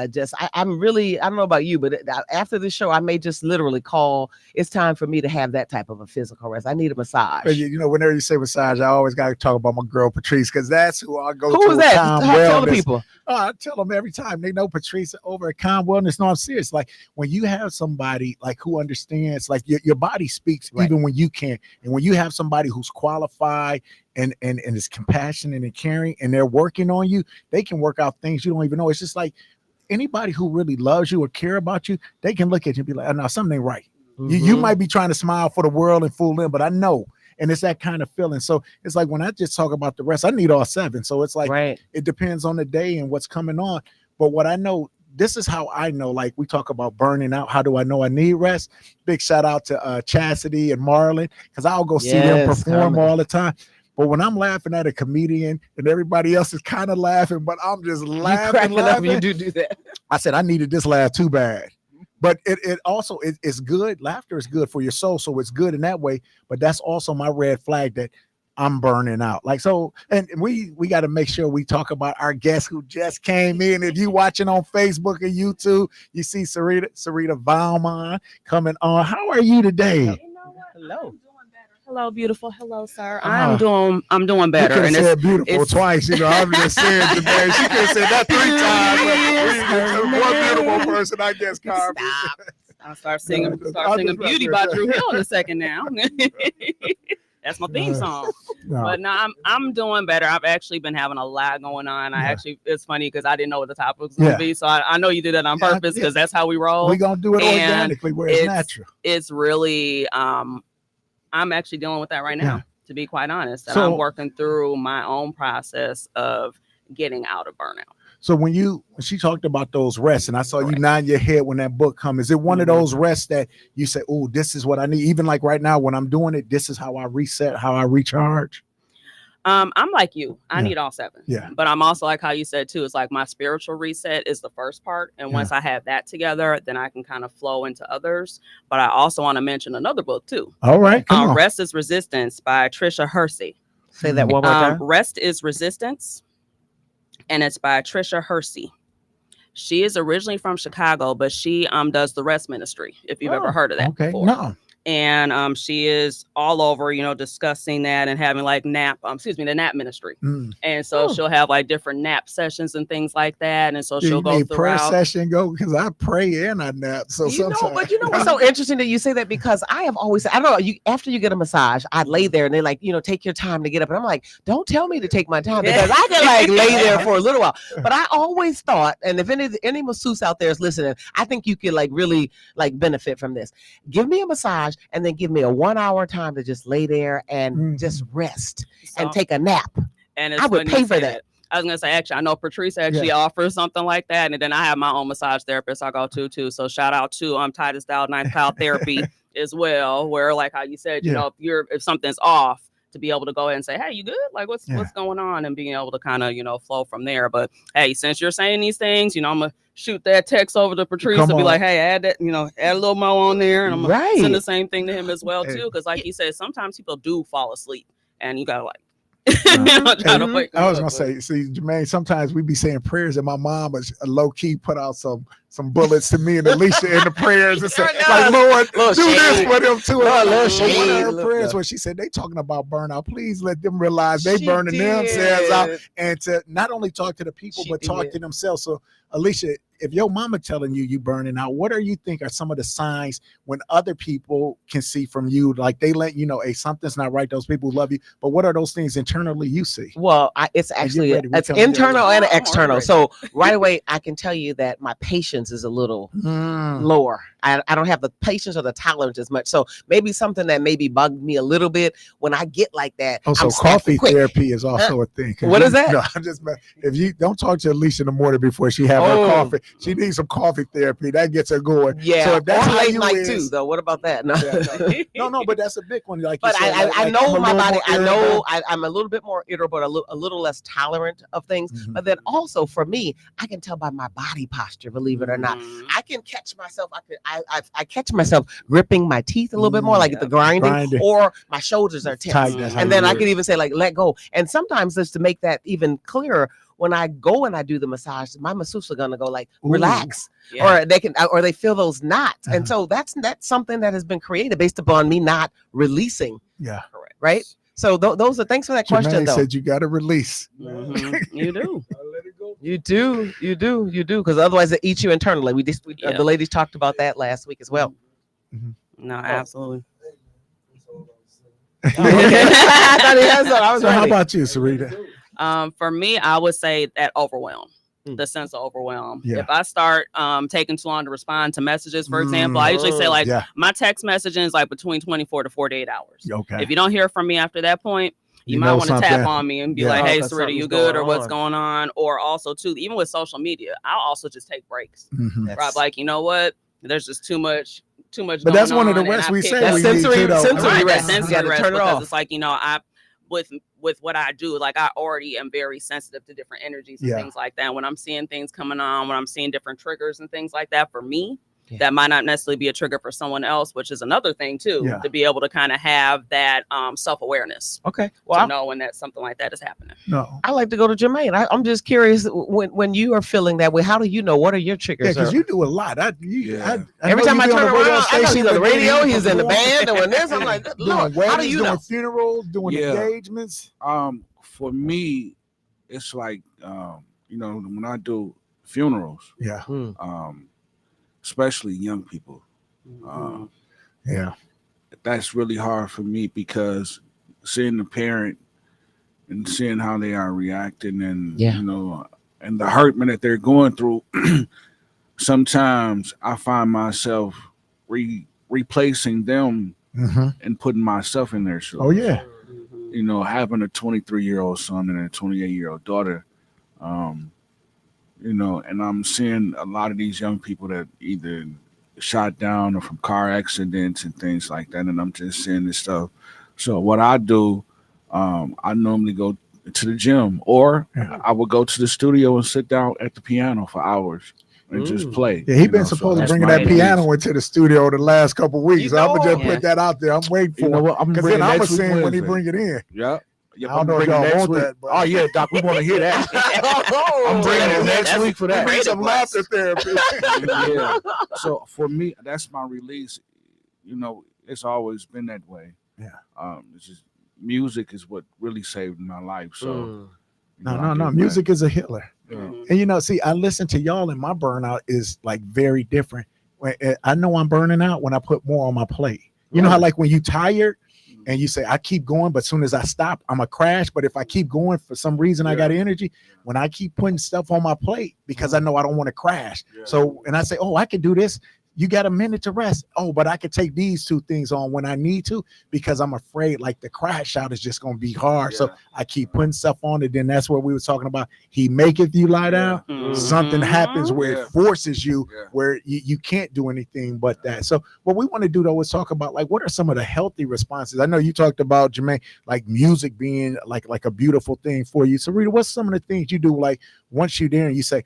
I'm really, I don't know about you, but after this show, I may just literally call. It's time for me to have that type of a physical rest. I need a massage. Whenever you say massage, I always got to talk about my girl Patrice, because that's who I go to. Who is that? Tell the people. I tell them every time. They know Patrice over at Calm Wellness. No, I'm serious. Like when you have somebody like who understands, like your body speaks even when you can't, and when you have somebody who's qualified and is compassionate and caring, and they're working on you, they can work out things you don't even know. It's just like anybody who really loves you or care about you, they can look at you and be like, oh, no, something ain't right. Mm-hmm. You might be trying to smile for the world and fool them, but I know. And it's that kind of feeling. So it's like when I just talk about the rest, I need all 7. So it's like It depends on the day and what's coming on. But what I know, this is how I know, like we talk about burning out. How do I know I need rest? Big shout out to Chastity and Marlon, because I'll go see them perform all the time. But when I'm laughing at a comedian and everybody else is kind of laughing, but I'm just laughing. You do that. I said, I needed this laugh too bad. But it also is good. Laughter is good for your soul. So it's good in that way. But that's also my red flag that I'm burning out. Like, so, and we got to make sure we talk about our guest who just came in. If you watching on Facebook and YouTube, you see Serita Valmond coming on. How are you today? Hello. Hello, beautiful. Hello, sir. I'm doing better. You could have said beautiful twice. I'm just saying today. She could have said that 3 times. One beautiful person, I guess, Carmen. I'll start singing Beauty by Drew Hill in a second now. That's my theme song. No. But no, I'm doing better. I've actually been having a lot going on. It's funny because I didn't know what the topic was going to be. So I know you did that on purpose because that's how we roll. We're going to do it organically where it's natural. It's really, I'm actually dealing with that right now, to be quite honest. And I'm working through my own process of getting out of burnout. So when she talked about those rests, and I saw you nod your head when that book comes, is it one of those rests that you say, oh, this is what I need? Even like right now, when I'm doing it, this is how I reset, how I recharge. I'm like you. I need all 7. Yeah. But I'm also like how you said too. It's like my spiritual reset is the first part. And once I have that together, then I can kind of flow into others. But I also want to mention another book too. All right. Come on. Rest is Resistance by Trisha Hersey. Say that one more time. Rest is Resistance. And it's by Trisha Hersey. She is originally from Chicago, but she does the Rest Ministry, if you've ever heard of that before. No. and she is all over, discussing that and having like the nap ministry. And so she'll have like different nap sessions and things like that. And so she'll go throughout. Prayer session go because I pray and I nap. So sometimes. But what's so interesting that you say that, because I have always said, I don't know, after you get a massage, I lay there and they're like, take your time to get up. And I'm like, don't tell me to take my time, because I can like lay there for a little while. But I always thought, and if any masseuse out there is listening, I think you could like really like benefit from this. Give me a massage and then give me a 1 hour time to just lay there and just rest and take a nap. And I would pay for that. I was gonna say, actually, I know Patrice actually offers something like that, and then I have my own massage therapist I go to too. So shout out to Titus Dial 9 Kyle Therapy as well, where like how you said, if something's off, to be able to go ahead and say, hey, you good? Like what's going on, and being able to kind of flow from there. But hey, since you're saying these things, I'm gonna shoot that text over to Patrice and be like, hey, add that, add a little more on there, and I'm gonna send the same thing to him as well too, because like he said, sometimes people do fall asleep, and you gotta like. I was gonna say, see, Jermaine, sometimes we be saying prayers, and my mom is low key put out some bullets to me and Alicia in the prayers and say, like, Lord, do this for them too. One of her prayers where she said they talking about burnout. Please let them realize they burning themselves out, and to not only talk to the people but talk to themselves. So, Alicia, if your mama telling you burning out, what do you think are some of the signs when other people can see from you, like they let you know, hey, something's not right, those people love you, but what are those things internally you see? Well, it's actually it's internal and external. So right away I can tell you that my patience is a little lower. I don't have the patience or the tolerance as much. So maybe something that maybe bugged me a little bit when I get like that. Oh, so coffee therapy is also a thing. What is that? No, if you don't talk to Alicia in the morning before she have her coffee, she needs some coffee therapy. That gets her going. Yeah. So if that's how late night too, though. What about that? No, but that's a big one. Like, but I know my body. I know I'm a little bit more irritable, but a little less tolerant of things. But then also for me, I can tell by my body posture. Believe it or not, I can catch myself. I catch myself gripping my teeth a little bit more, like the grinding, or my shoulders are tense, and then I can even say like let go. And sometimes just to make that even clearer, when I go and I do the massage, my masseuse are gonna go like relax, or they feel those knots, and so that's something that has been created based upon me not releasing. Yeah, correct. Right. So those are, thanks for that question. Though said you got to release. You do. You do, because otherwise it eats you internally. The ladies talked about that last week as well. No, absolutely. So how about you, Serita? For me, I would say that overwhelm, the sense of overwhelm. If I start taking too long to respond to messages, for example, I usually say like my text messaging is like between 24 to 48 hours. Okay. If you don't hear from me after that point, you might want to tap on me and be like, hey, Serita, you good, or what's going on? Or also too, even with social media, I'll also just take breaks. Right? Like, you know what? There's just too much. But that's one of the rests we say. That's sensory rest. Sensory rest, because it's like, I with what I do, like I already am very sensitive to different energies and things like that. When I'm seeing things coming on, when I'm seeing different triggers and things like that, for me, that might not necessarily be a trigger for someone else, which is another thing too, to be able to kind of have that self-awareness. Okay. Well, to know when that something like that is happening. No, I like to go to Jermaine. I'm just curious, when you are feeling that way, how do you know? What are your triggers? Yeah, because you do a lot. I every time I turn around, I know he's on the radio, he's in the band, doing this. I'm like, Lord, how do you know? Doing funerals, doing engagements. For me, it's like when I do funerals. Yeah. Especially young people. That's really hard for me, because seeing the parent and seeing how they are reacting, and and the hurt that they're going through, sometimes I find myself replacing them and putting myself in their shoes. Oh yeah. Having a 23-year-old son and a 28-year-old daughter, and I'm seeing a lot of these young people that either shot down or from car accidents and things like that, and I'm just seeing this stuff. So what I do, I normally go to the gym, or I would go to the studio and sit down at the piano for hours and just play. Yeah, he's been supposed to bring that piano into the studio the last couple of weeks. I'm gonna just put that out there. I'm waiting for it. Because then I'm gonna sing when he bring it in. Yeah. I don't know if y'all want that. But... Oh yeah, Doc, we want to hear that. I'm bringing it next week for that. Bring some laughter therapy. So for me, that's my release. it's always been that way. Yeah. It's just music is what really saved my life. So no. Music is a healer. Yeah. And see, I listen to y'all, and my burnout is like very different. I know I'm burning out when I put more on my plate. You know how like when you tired and you say, I keep going, but as soon as I stop, I'm a crash. But if I keep going for some reason, I got energy. When I keep putting stuff on my plate because I know I don't want to crash. So, and I say, oh, I can do this. You got a minute to rest. Oh, but I could take these two things on when I need to, because I'm afraid like the crash out is just going to be hard. So I keep putting stuff on it. Then that's what we were talking about. He maketh you lie down. Something happens where it forces you where you can't do anything but that. So what we want to do though is talk about like, what are some of the healthy responses? I know you talked about, Jermaine, like music being like a beautiful thing for you. So Rita, what's some of the things you do? Like once you're there and you say,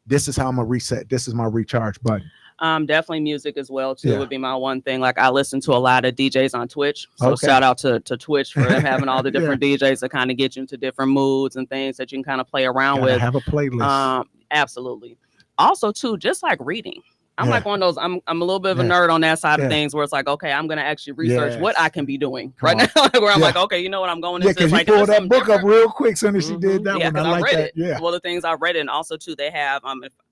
this is how I'm going to reset. This is my recharge button. Definitely music as well too would be my one thing. Like I listen to a lot of DJs on Twitch, so shout out to Twitch for them having all the different DJs that kind of get you into different moods and things that you can kind of play around with. Have a playlist. Absolutely. Also too, just like reading. I'm like one of those. I'm a little bit of a nerd on that side of things, where it's like, okay, I'm gonna actually research what I can be doing right now. Where I'm like, okay, you know what, I'm going into this. Like, you pulled that book up real quick soon as she did that one. I like that. Yeah. Well, the things I read it, and also too, they have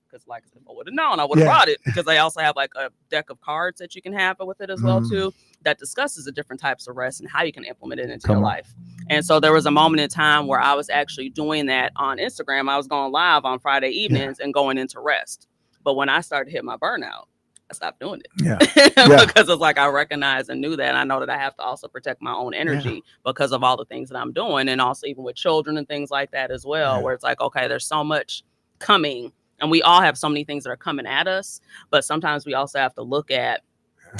because like if I would have known, I would have brought it, because they also have like a deck of cards that you can have with it as well too, that discusses the different types of rest and how you can implement it into your life. And so there was a moment in time where I was actually doing that on Instagram. I was going live on Friday evenings and going into rest. But when I started to hit my burnout, I stopped doing it. Because it's like I recognized and knew that. And I know that I have to also protect my own energy because of all the things that I'm doing. And also even with children and things like that as well, where it's like, okay, there's so much coming. And we all have so many things that are coming at us. But sometimes we also have to look at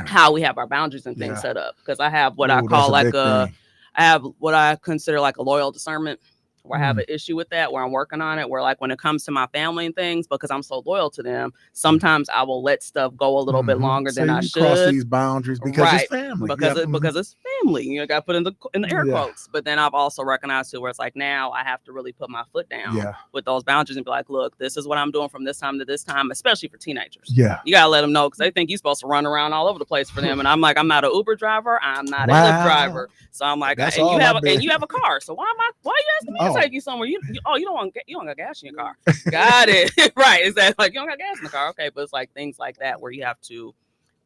how we have our boundaries and things set up. Because I have what I call like I have what I consider like a loyal discernment, where I have an issue with that, where I'm working on it, where like when it comes to my family and things, because I'm so loyal to them, sometimes I will let stuff go a little bit longer than I should. Cross these boundaries because it's family. Because it's family. You got to put in the air quotes. But then I've also recognized too, where it's like now I have to really put my foot down with those boundaries and be like, look, this is what I'm doing from this time to this time, especially for teenagers. You got to let them know, because they think you're supposed to run around all over the place for them. And I'm like, I'm not an Uber driver. I'm not a Lyft driver. So I'm like, and you have a car. So why are you asking me to take you somewhere? You don't got gas in your car. Got it. Right. Exactly. Like you don't got gas in the car. Okay. But it's like things like that where you have to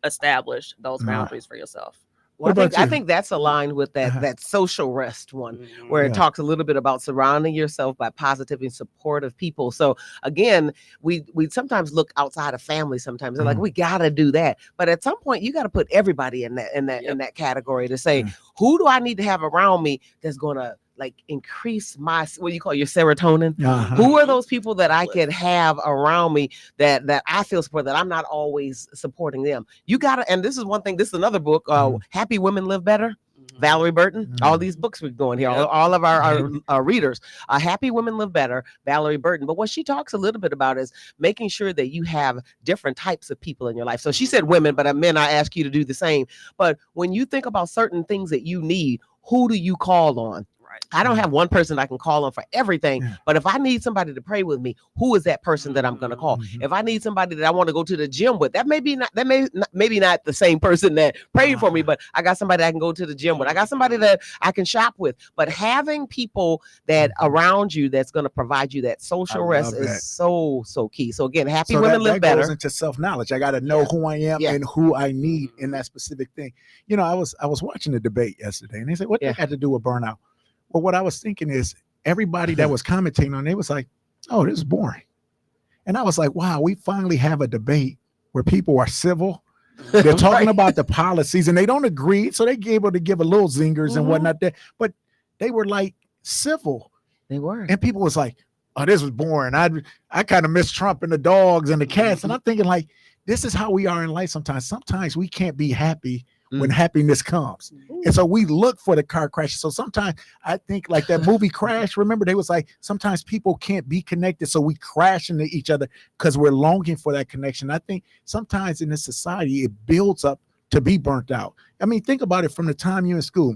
establish those boundaries for yourself. Well, I think that's aligned with that social rest one, where it talks a little bit about surrounding yourself by positive and supportive people. So again, we sometimes look outside of family. Sometimes they're like, we gotta do that, but at some point you got to put everybody in that category to say, who do I need to have around me that's gonna like increase my, what you call your serotonin? Who are those people that I can have around me that I feel support, that I'm not always supporting them? You gotta, and this is one thing, this is another book, Happy Women Live Better, Valerie Burton. All these books we're going here, all of our readers. Happy Women Live Better, Valerie Burton. But what she talks a little bit about is making sure that you have different types of people in your life. So she said women, but men, I ask you to do the same. But when you think about certain things that you need, who do you call on? I don't have one person I can call on for everything, but if I need somebody to pray with me, who is that person that I'm going to call? If I need somebody that I want to go to the gym with, maybe not the same person that prayed for me, but I got somebody I can go to the gym with. I got somebody that I can shop with. But having people that around you that's going to provide you that social rest is so key. So again, Happy Women Live Better. Goes into self-knowledge. I got to know who I am and who I need in that specific thing. You know, I was watching the debate yesterday, and they said, what they had to do with burnout? Well, what I was thinking is everybody that was commenting on it was like, oh, this is boring. And I was like, wow, we finally have a debate where people are civil. They're talking about the policies and they don't agree. So they able to give a little zingers and whatnot there. But they were like civil. They were. And people was like, oh, this was boring. I kind of miss Trump and the dogs and the cats. And I'm thinking like, this is how we are in life sometimes. Sometimes we can't be happy when happiness comes. And so we look for the car crash. So sometimes I think like that movie Crash, remember they was like, sometimes people can't be connected. So we crash into each other because we're longing for that connection. I think sometimes in this society, it builds up to be burnt out. I mean, think about it from the time you're in school.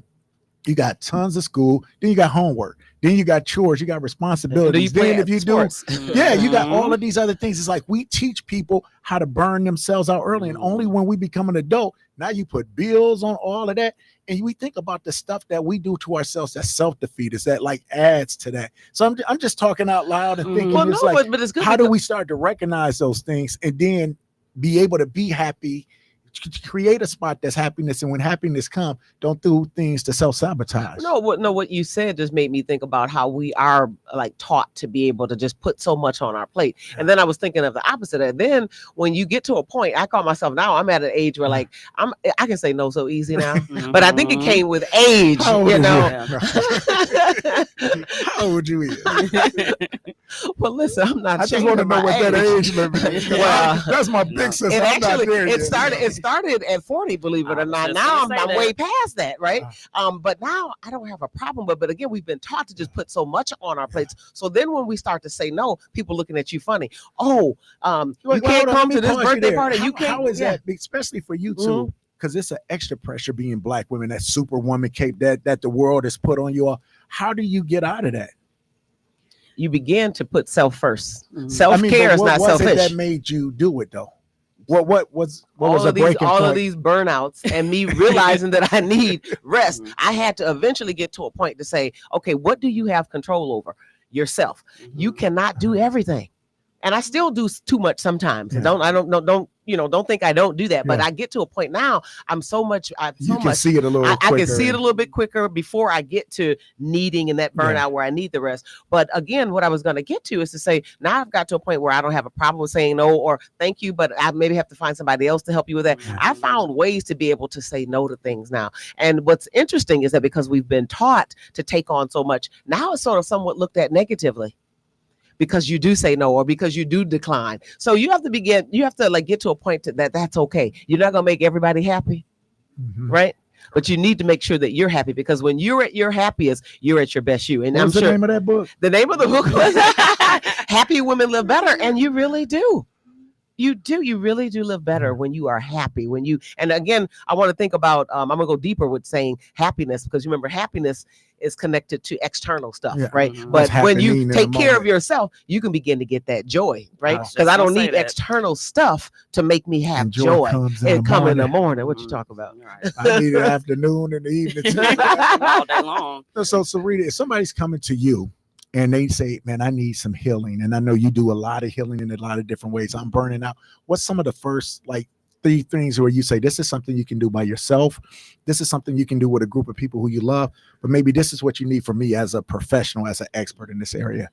You got tons of school, then you got homework, then you got chores, you got responsibilities. Then if you sports? You got all of these other things. It's like we teach people how to burn themselves out early, and only when we become an adult, now you put bills on all of that, and we think about the stuff that we do to ourselves that self-defeat is that like adds to that. So I'm just talking out loud and thinking, but it's good. How do we start to recognize those things and then be able to be happy? Create a spot that's happiness, and when happiness comes, don't do things to self-sabotage. What you said just made me think about how we are like taught to be able to just put so much on our plate. And then I was thinking of the opposite. And then when you get to a point, I call myself now, I'm at an age where like I can say no so easy now. But I think it came with age, you know. How old you is? Well, listen, I'm not. I just want to know what that age limit is. Well, that's my big sister. It started at 40, believe it or not. Now I'm way past that, right? But now I don't have a problem. But again, we've been taught to just put so much on our plates. So then when we start to say no, people looking at you funny. Oh, you can't come to this birthday party. You can't. How is that? Especially for you two, because it's an extra pressure being Black women. That superwoman cape that the world has put on you all. How do you get out of that? You begin to put self first. Self-care is not selfish. What that made you do it though? What was a breaking point? All of these burnouts and me realizing that I need rest. I had to eventually get to a point to say, okay, what do you have control over? Yourself. You cannot do everything. And I still do too much sometimes. Yeah. Don't think I don't do that. But I get to a point now. I can see it a little quicker. I can see it a little bit quicker before I get to needing in that burnout where I need the rest. But again, what I was going to get to is to say, now I've got to a point where I don't have a problem with saying no or thank you, but I maybe have to find somebody else to help you with that. Yeah. I found ways to be able to say no to things now. And what's interesting is that because we've been taught to take on so much, now it's sort of somewhat looked at negatively. Because you do say no or because you do decline. So you have to get to a point that's okay. You're not going to make everybody happy, right? But you need to make sure that you're happy because when you're at your happiest, you're at your best you. And what's the name of that book? The name of the book was Happy Women Live Better. And you really do. You really do live better when you are happy. And again, I want to think about, I'm going to go deeper with saying happiness because remember, happiness is connected to external stuff, right? But when you take care of yourself, you can begin to get that joy, right? Because I don't need external stuff to make me have joy. It comes in the morning. What you talk about? Right. I need the afternoon and the evening. All day long. So Serita, if somebody's coming to you, and they say, man, I need some healing. And I know you do a lot of healing in a lot of different ways. I'm burning out. What's some of the first 3 things where you say, this is something you can do by yourself. This is something you can do with a group of people who you love. But maybe this is what you need from me as a professional, as an expert in this area.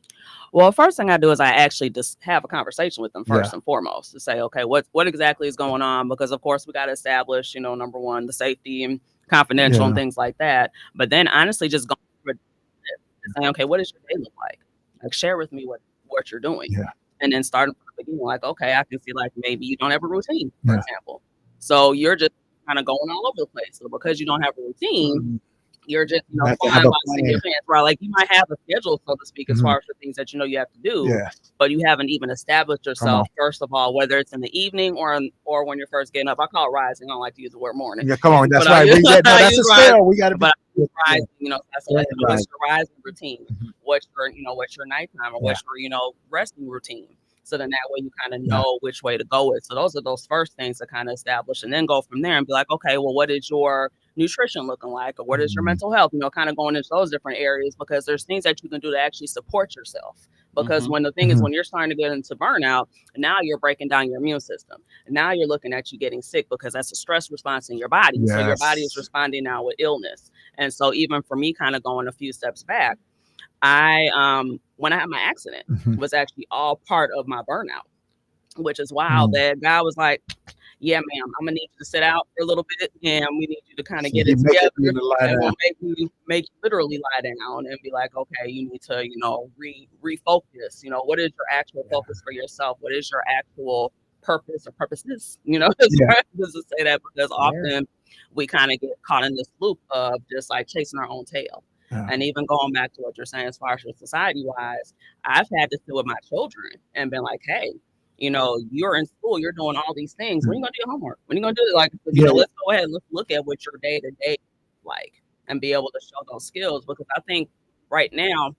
Well, first thing I do is I actually just have a conversation with them first and foremost to say, okay, what exactly is going on? Because, of course, we got to establish, number one, the safety and confidential and things like that. But then honestly, just go saying, okay, what does your day look like? Like, share with me what you're doing. Yeah. And then start from the beginning, like, okay, I can see like maybe you don't have a routine, for example. So you're just kind of going all over the place. So because you don't have a routine, you're just, going by your pants, right? Like you might have a schedule, so to speak, as far as the things that you have to do, but you haven't even established yourself, first of all, whether it's in the evening or when you're first getting up. I call it rising. I don't like to use the word morning. Yeah, come on. That's right. That's a spell. We got to be rising, that's what's your rising routine. What's your nighttime or what's your, resting routine. So then that way you kind of know which way to go with. So those are those first things to kind of establish and then go from there and be like, okay, well, what is your nutrition looking like? Or what is your mental health? Kind of going into those different areas because there's things that you can do to actually support yourself. Because when the thing is, when you're starting to get into burnout, now you're breaking down your immune system. And now you're looking at you getting sick because that's a stress response in your body. Yes. So your body is responding now with illness. And so even for me kind of going a few steps back, when I had my accident was actually all part of my burnout, which is wild. That guy was like, yeah, ma'am, I'm gonna need you to sit out for a little bit and we need you to kind of get it together. And we'll make you literally lie down and be like, okay, you need to, refocus. What is your actual focus for yourself? What is your actual purpose or purposes? Just to say that because often we kind of get caught in this loop of just like chasing our own tail. And even going back to what you're saying as far as society-wise, I've had to sit with my children and been like, hey, you're in school, you're doing all these things. When are you going to do your homework? When are you going to do it? Like, let's go ahead and let's look at what your day-to-day is like. and be able to show those skills, because I think right now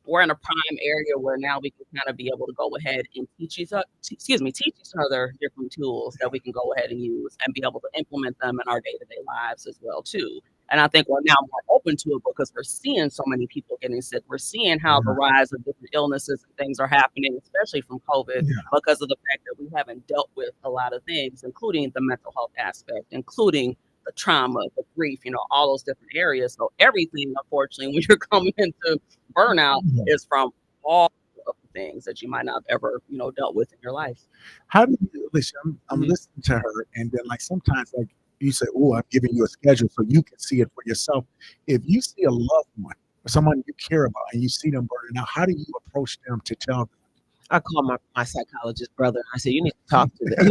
we're in a prime area where now we can kind of be able to go ahead and teach each other different tools that we can go ahead and use and be able to implement them in our day-to-day lives as well too. And I think we're now more open to it because we're seeing so many people getting sick. We're seeing how the rise of different illnesses and things are happening, especially from COVID, because of the fact that we haven't dealt with a lot of things, including the mental health aspect, including the trauma, the grief, all those different areas. So everything, unfortunately, when you're coming into burnout is from all of the things that you might not have ever, dealt with in your life. How do you listen? I'm listening to her, and then like sometimes like you say, "Oh, I'm giving you a schedule so you can see it for yourself." If you see a loved one or someone you care about and you see them burning out, how do you approach them to tell them? I call my psychologist brother. I say, you need to talk to them.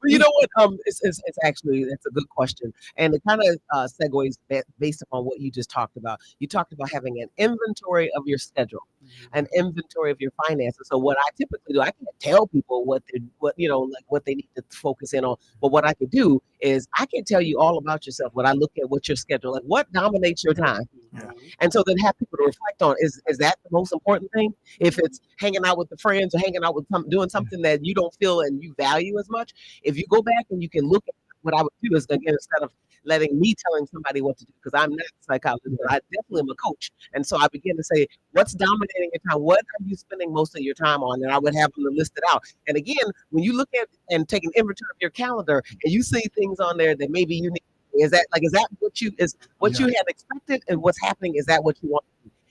You know what? It's actually, it's a good question, and it kind of segues based upon what you just talked about. You talked about having an inventory of your schedule, an inventory of your finances. So what I typically do, I can't tell people what they need to focus in on, but what I could do is I can tell you all about yourself when I look at what your schedule, like what dominates your time. And so then have people to reflect on, is that the most important thing? If it's hanging out with the friends or hanging out with doing something that you don't feel and you value as much, if you go back and you can look at what I would do is, again, instead of letting me telling somebody what to do, because I'm not a psychologist, but I definitely am a coach. And so I begin to say, what's dominating your time? What are you spending most of your time on? And I would have them to list it out. And again, when you look at and take an inventory of your calendar and you see things on there that maybe you need, is that what you had expected, and what's happening? Is that what you want?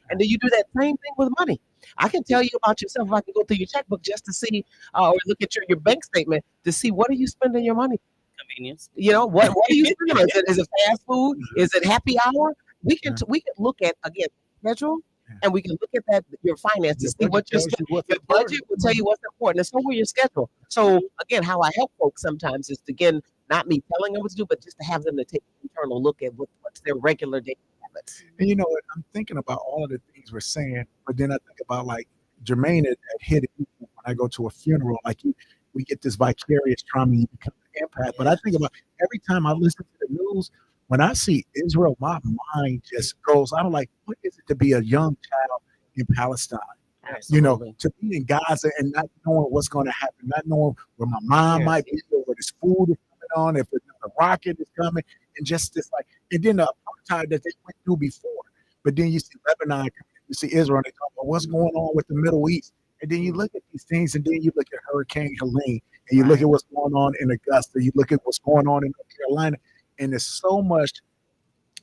And then you do that same thing with money. I can tell you about yourself. If I can go through your checkbook just to see, or look at your bank statement to see, what are you spending your money? Convenience. What are you spending on? Is it fast food? Is it happy hour? We can look at, again, schedule, and we can look at that, your finances, see what your budget will tell you what's important, and so will your schedule. So again, how I help folks sometimes is to, again, not me telling them what to do, but just to have them to take an internal look at what's their regular day habits. And you know what? I'm thinking about all of the things we're saying, but then I think about like Jermaine had hit it when I go to a funeral. Like we get this vicarious trauma, you become an empath. But I think about every time I listen to the news, when I see Israel, my mind just goes, I'm like, what is it to be a young child in Palestine? Absolutely. To be in Gaza and not knowing what's going to happen, not knowing where my mom might be, or where this food is coming on, if a rocket is coming, and just this like, and then the apartheid that they went through before. But then you see Lebanon, you see Israel, and they talk about what's going on with the Middle East. And then you look at these things, and then you look at Hurricane Helene, and you look at what's going on in Augusta, you look at what's going on in North Carolina, and there's so much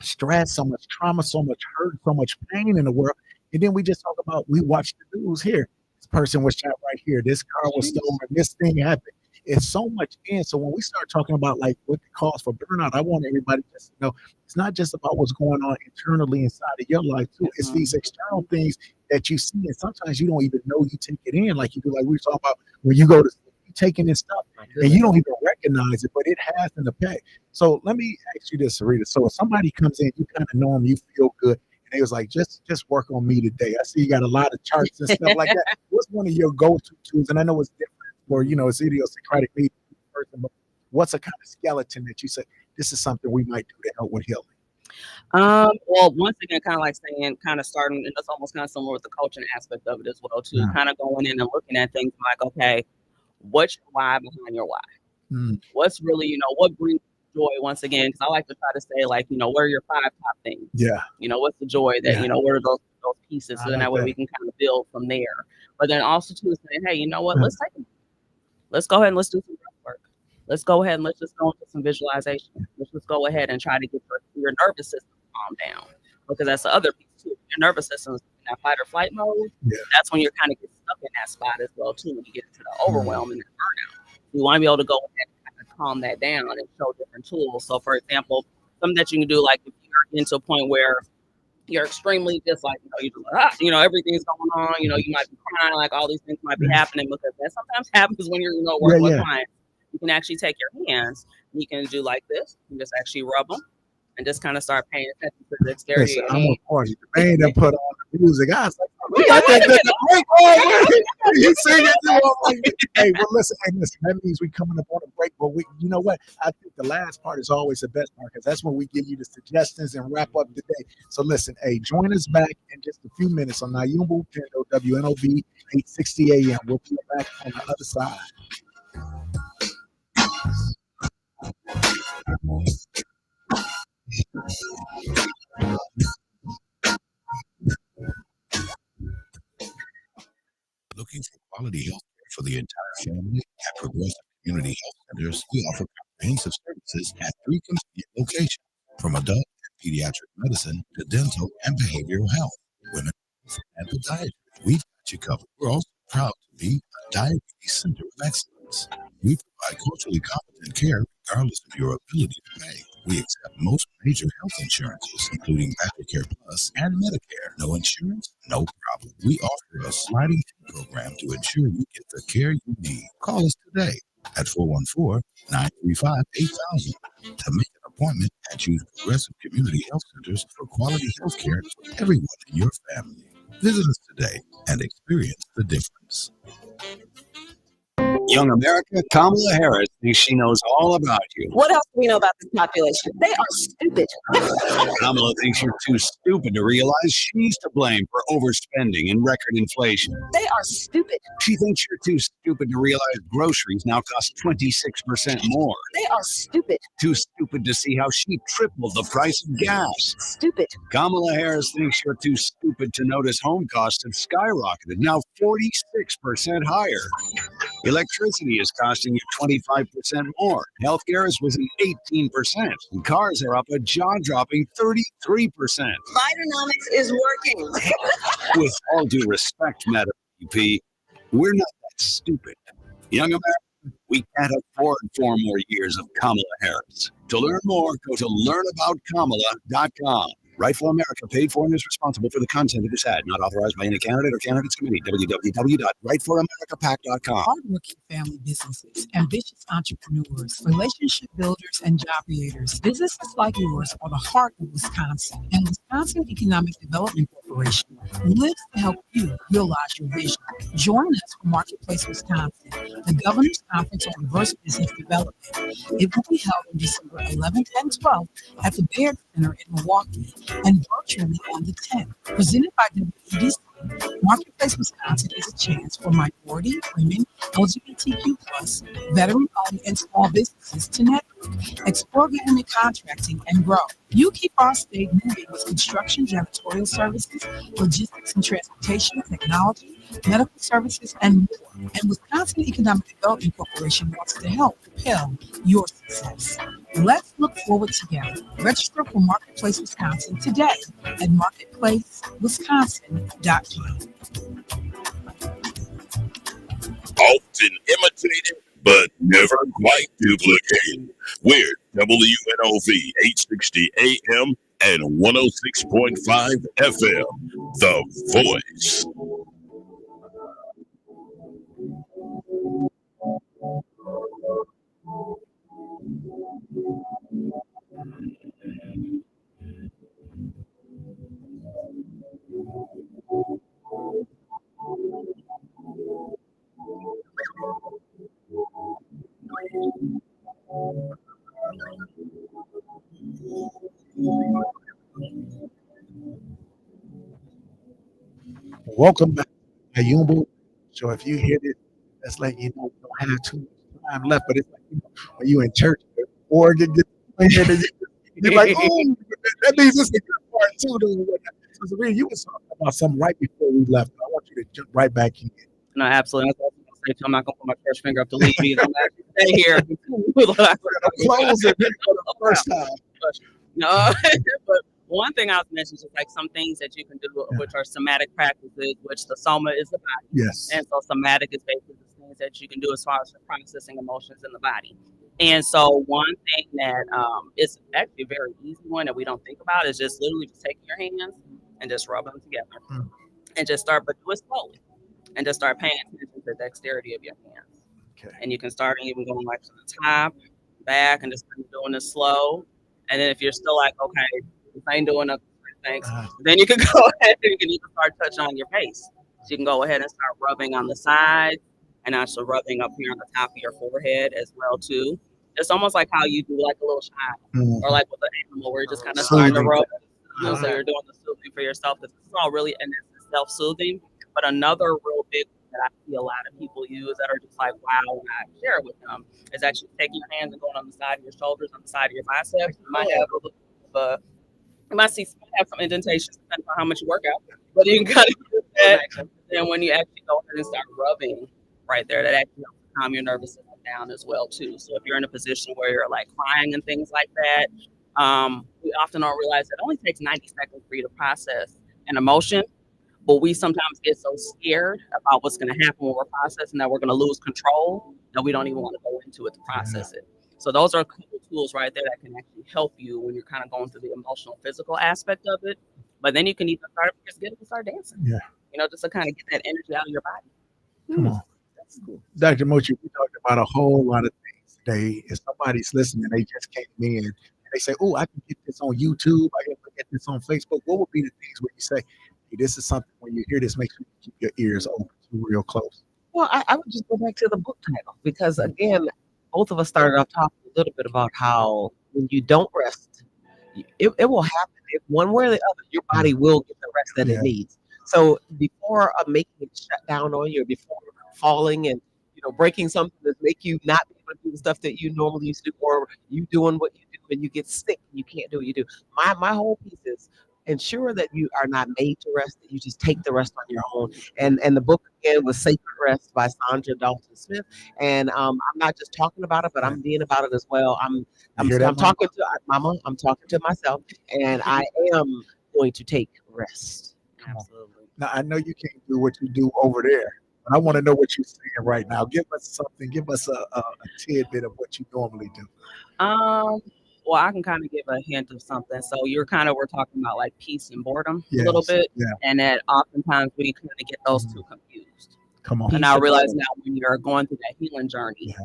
stress, so much trauma, so much hurt, so much pain in the world. And then we just talk about, we watch the news here. This person was shot right here. This car was stolen. This thing happened. It's so much in. So when we start talking about like what the cause for burnout, I want everybody just to know it's not just about what's going on internally inside of your life too. It's these external things that you see, and sometimes you don't even know you take it in. Like you do, like we were talking about when you go to taking this stuff and you don't even recognize it, but it has an effect. So let me ask you this, Serita. So if somebody comes in, you kind of know them, you feel good, and they was like, just work on me today. I see you got a lot of charts and stuff like that. What's one of your go-to tools? And I know it's different for, it's idiosyncratic me person, but what's a kind of skeleton that you say, this is something we might do to help with healing? Well, once again, kind of like saying, kind of starting, and that's almost kind of similar with the coaching aspect of it as well, too. Kind of going in and looking at things like, okay, what's your why behind your why? What's really, what brings joy once again? Because I like to try to say, like, what are your 5 top things? Yeah. What's the joy that, what are those pieces? So then that way we can kind of build from there. But then also too, saying, hey, you know what? Let's go ahead and let's do some breath work. Let's go ahead and let's just go into some visualization. Let's just go ahead and try to get your nervous system calm down. Because that's the other piece too. Your nervous system is in that fight or flight mode. Yeah. That's when you're kind of get stuck in that spot as well too, when you get into the overwhelm and the burnout. You want to be able to go ahead and kind of calm that down and show different tools. So for example, something that you can do, like if you're into a point where you're extremely just like, everything's going on, you might be crying, like all these things might be happening, because that sometimes happens when you're, working with clients. You can actually take your hands and you can do like this and just actually rub them and just kind of start paying attention to the exterior. I'm a party. The man that put on the music, I was like, You sing it. Hey, well, listen. That means we coming up on a break. But you know what? I think the last part is always the best part because that's when we give you the suggestions and wrap up the day. So listen, hey, join us back in just a few minutes on Nyumba Upendo, WNOV 860 AM. We'll be back on the other side. Looking for quality health care for the entire family? At Progressive Community Health Centers, we offer comprehensive services at 3 convenient locations, from adult and pediatric medicine to dental and behavioral health, women's health, and podiatry. We've got you covered. We're also proud to be a diabetes center of excellence. We provide culturally competent care regardless of your ability to pay. We accept most major health insurances, including Medicare Plus and Medicare. No insurance? No problem. We offer a sliding fee program to ensure you get the care you need. Call us today at 414-935-8000 to make an appointment and choose Progressive Community Health Centers for quality health care for everyone in your family. Visit us today and experience the difference. Young America, Kamala Harris thinks she knows all about you. What else do we know about this population? They are stupid. Kamala thinks you're too stupid to realize she's to blame for overspending and record inflation. They are stupid. She thinks you're too stupid to realize groceries now cost 26% more. They are stupid. Too stupid to see how she tripled the price of gas. Stupid. Kamala Harris thinks you're too stupid to notice home costs have skyrocketed, now 46% higher. Electricity is costing you 25% more. Healthcare is risen 18%. And cars are up a jaw-dropping 33%. Bidenomics is working. With all due respect, Madam VP, we're not that stupid. Young America, we can't afford 4 more years of Kamala Harris. To learn more, go to learnaboutkamala.com. Right for America, paid for and is responsible for the content of this ad, not authorized by any candidate or candidates committee. www.rightforamericapac.com. Hardworking family businesses, ambitious entrepreneurs, relationship builders, and job creators. Businesses like yours are the heart of Wisconsin, and Wisconsin Economic Development Corporation lives to help you realize your vision. Join us for Marketplace Wisconsin, the Governor's Conference on Diverse Business Development. It will be held on December 11th and 12th at the Baird Center in Milwaukee, and virtually on the 10th. Presented by WEDC, Marketplace Wisconsin is a chance for minority, women, LGBTQ+, veteran-owned and small businesses to network, explore government contracting, and grow. You keep our state moving with construction, janitorial services, logistics and transportation, technology, medical services, and more. And Wisconsin Economic Development Corporation wants to help propel your success. Let's look forward together. Register for Marketplace Wisconsin today at marketplacewisconsin.com. Often imitated, but never quite duplicated. We're WNOV 860 AM and 106.5 FM, The Voice. Welcome back to Nyumba. So if you hit it, that's like you don't have too much time left. But it's like when you in church, organ gets you're like, oh, that means it's a good part too. So Serita, you were talking about something right before we left. I want you to jump right back in. No, absolutely. I'm not going to put my first finger up to leave me. I'm going to stay here. Close it for the first time. No, but one thing I was mentioning is like some things that you can do, which are somatic practices, which the soma is the body. Yes. And so somatic is basically the things that you can do as far as processing emotions in the body. And so one thing that is actually a very easy one that we don't think about is just literally just taking your hands and just rub them together and just start, but do it slowly. And just start paying attention to the dexterity of your hands. Okay. And you can start even going like to the top, back, and just doing it slow. And then if you're still like, okay, this ain't doing a Thanks. Then you can go ahead and you can even start touching on your face. So you can go ahead and start rubbing on the sides and also rubbing up here on the top of your forehead as well too. It's almost like how you do like a little child or like with an animal where you're just kind of starting to rub. So you're doing the soothing for yourself. This is all really and it's self-soothing. But another real big one that I see a lot of people use that are just like, wow, when I share it with them, is actually taking your hands and going on the side of your shoulders, on the side of your biceps. You might have a little you might have some indentations depending on how much you work out. But you can kind of do that. And when you actually go ahead and start rubbing right there, that actually helps calm your nervous system down as well too. So if you're in a position where you're like crying and things like that, we often don't realize it only takes 90 seconds for you to process an emotion. But we sometimes get so scared about what's going to happen when we're processing that we're going to lose control that we don't even want to go into it to process it. So those are cool tools right there that can actually help you when you're kind of going through the emotional, physical aspect of it. But then you can even start dancing. Yeah. You know, just to kind of get that energy out of your body. Come on. That's cool. Dr. Mochi, we talked about a whole lot of things today. If somebody's listening, they just came in and they say, oh, I can get this on YouTube. I can get this on Facebook. What would be the things where you say, this is something when you hear this, make sure you keep your ears open real close? Well, I would just go back to the book title because, again, both of us started off talking a little bit about how when you don't rest, it will happen. If one way or the other, your body will get the rest that it needs. So before making it shut down on you, before falling and breaking something that make you not be able to do the stuff that you normally used to do, or you doing what you do and you get sick and you can't do what you do. My whole piece is ensure that you are not made to rest, that you just take the rest on your own. And the book again was Sacred Rest by Sandra Dalton Smith. And I'm not just talking about it, but I'm being about it as well. I'm talking to Mama, I'm talking to myself, and I am going to take rest. Absolutely. Now I know you can't do what you do over there, but I want to know what you're saying right now. Give us something, give us a tidbit of what you normally do. Well, I can kind of give a hint of something. So we're talking about like peace and boredom a little bit. Yeah. And that oftentimes we kind of get those two confused. Come on. And I realize now when you're going through that healing journey,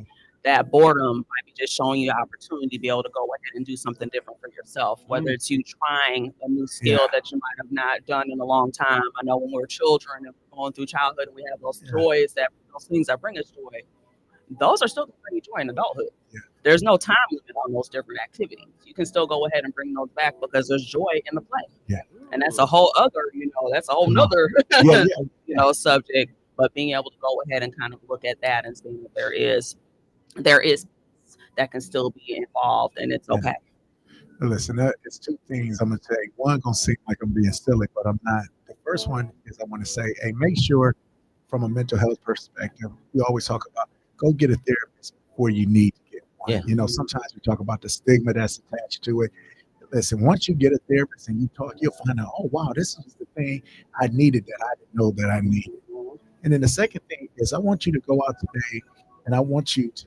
that boredom might be just showing you the opportunity to be able to go ahead and do something different for yourself, whether it's you trying a new skill that you might have not done in a long time. I know when we're children and we're going through childhood and we have those joys, those things that bring us joy, those are still going to bring you joy in adulthood. Yeah. There's no time limit on those different activities. You can still go ahead and bring those back because there's joy in the play. Yeah. And that's a whole other, that's a whole nother, subject. But being able to go ahead and kind of look at that and seeing that there is that can still be involved, and it's okay. Listen, it's two things I'm going to say. One, going to seem like I'm being silly, but I'm not. The first one is I want to say, hey, make sure from a mental health perspective, we always talk about go get a therapist before you need to get one. Yeah. Sometimes we talk about the stigma that's attached to it. Listen, once you get a therapist and you talk, you'll find out, oh, wow, this is the thing I needed that I didn't know that I needed. And then the second thing is I want you to go out today and I want you to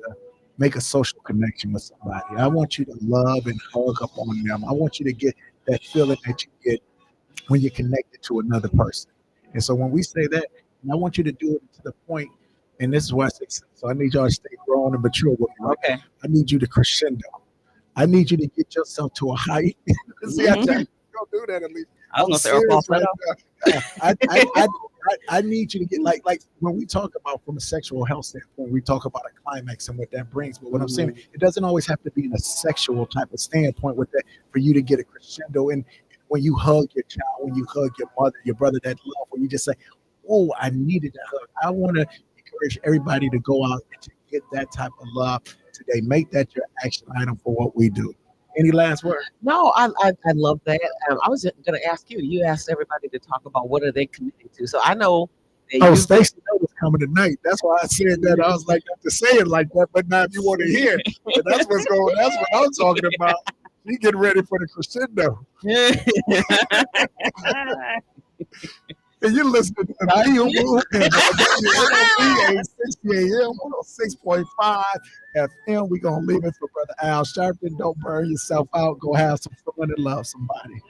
make a social connection with somebody. I want you to love and hug up on them. I want you to get that feeling that you get when you're connected to another person. And so when we say that, I want you to do it to the point, and this is why I say so I need y'all to stay grown and mature with me. Okay. I need you to crescendo. I need you to get yourself to a height. See, I tell you, don't do that at least. I was going to say, I need you to get like when we talk about from a sexual health standpoint, we talk about a climax and what that brings. But what I'm saying, it doesn't always have to be in a sexual type of standpoint with that for you to get a crescendo. And when you hug your child, when you hug your mother, your brother, that love, when you just say, oh, I needed that hug. I want to encourage everybody to go out and to get that type of love today. Make that your action item for what we do. Any last word? No, I love that. I was going to ask you. You asked everybody to talk about what are they committing to. So I know. Stacey was coming tonight. That's why I said that. I was like, not to say it like that, but now if you want to hear, but that's what's going. That's what I'm talking about. You get ready for the crescendo. And you're listening to Nyumba Upendo, 60 AM, 106.5 FM. We're going to leave it for Brother Al Sharpton. Don't burn yourself out. Go have some fun and love somebody.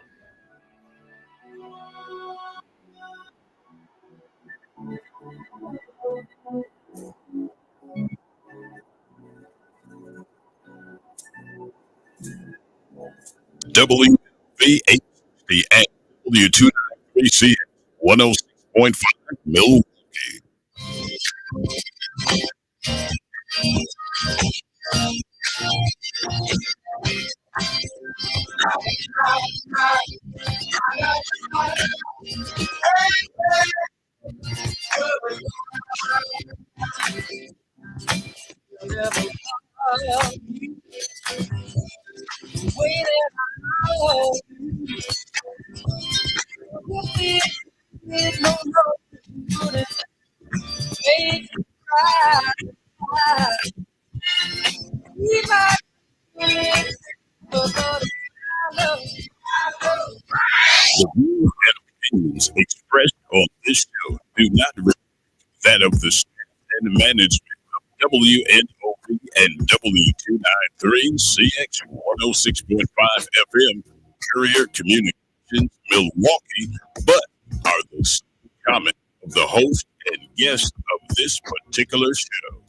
WV860 W293 106.5 Milwaukee. The views and opinions expressed on this show do not reflect that of the staff and management of WNOV and W293 CX 106.5 FM Courier Communications Milwaukee, but are the comment of the host and guest of this particular show.